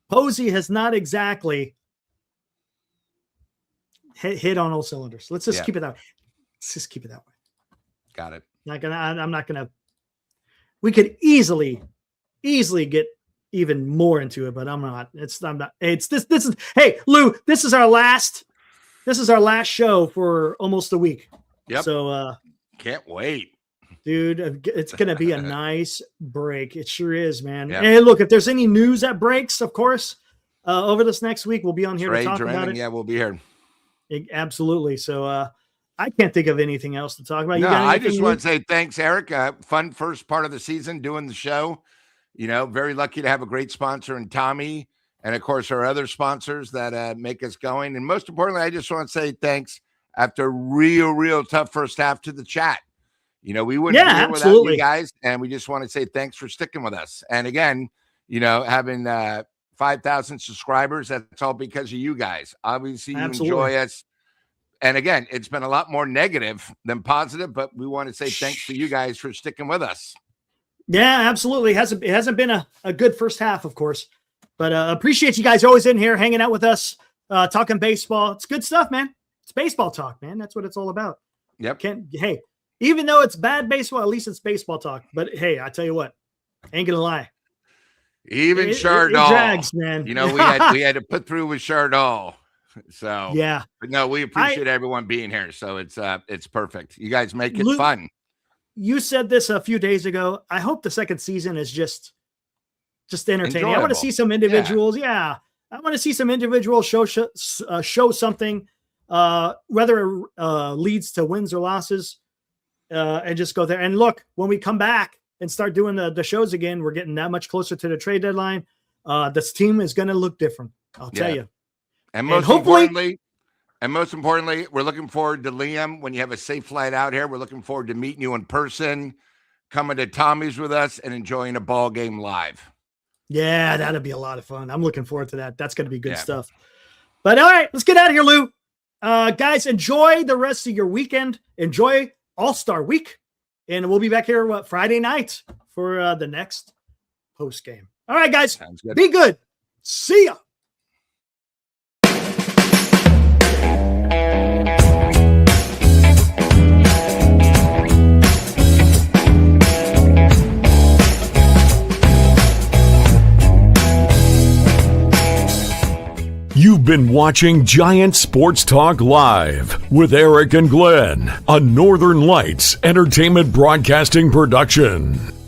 Posey has not exactly hit on all cylinders. Let's just keep it that way. Let's just keep it that way. Got it. I'm not gonna. We could easily get even more into it, but I'm not. I'm not. It's this. This is. Hey, Lou. This is our last show for almost a week. Yep. So Can't wait. dude, it's gonna be a nice break. It sure is, man. Yep. And look, if there's any news that breaks, of course, over this next week, we'll be on here to talk about it. Yeah, we'll be here. Absolutely. So I can't think of anything else to talk about. No, I just want to say thanks, Eric. Fun first part of the season doing the show. Very lucky to have a great sponsor in Tommy, and of course our other sponsors that make us going. And most importantly, I just want to say thanks after a real tough first half to the chat. We wouldn't be here without you guys, and we just want to say thanks for sticking with us. And again, having 5,000 subscribers, that's all because of you guys. Obviously, you enjoy us. And again, it's been a lot more negative than positive, but we want to say thanks to you guys for sticking with us. Yeah, absolutely. It hasn't been a good first half, of course, but appreciate you guys always in here hanging out with us, talking baseball. It's good stuff, man. It's baseball talk, man. That's what it's all about. Yep. Hey, even though it's bad baseball, at least it's baseball talk. But hey, I tell you what, ain't gonna lie. Even it drags, man. we had to put through with Chardol. So yeah, but no, we appreciate everyone being here. So it's perfect. You guys make it fun. You said this a few days ago. I hope the second season is just entertaining. I want to see some individuals. Yeah. I want to see some individual show something, whether it leads to wins or losses, and just go there. And look, when we come back and start doing the shows again, we're getting that much closer to the trade deadline. This team is going to look different. I'll tell you. And most importantly, we're looking forward to Liam when you have a safe flight out here. We're looking forward to meeting you in person, coming to Tommy's with us, and enjoying a ball game live. Yeah, that'll be a lot of fun. I'm looking forward to that. That's going to be good stuff. But all right, let's get out of here, Lou. Guys, enjoy the rest of your weekend. Enjoy All-Star Week. And we'll be back here Friday night for the next post game. All right, guys. Sounds good. Be good. See ya. You've been watching Giant Sports Talk Live with Eric and Glenn, a Northern Lights Entertainment Broadcasting production.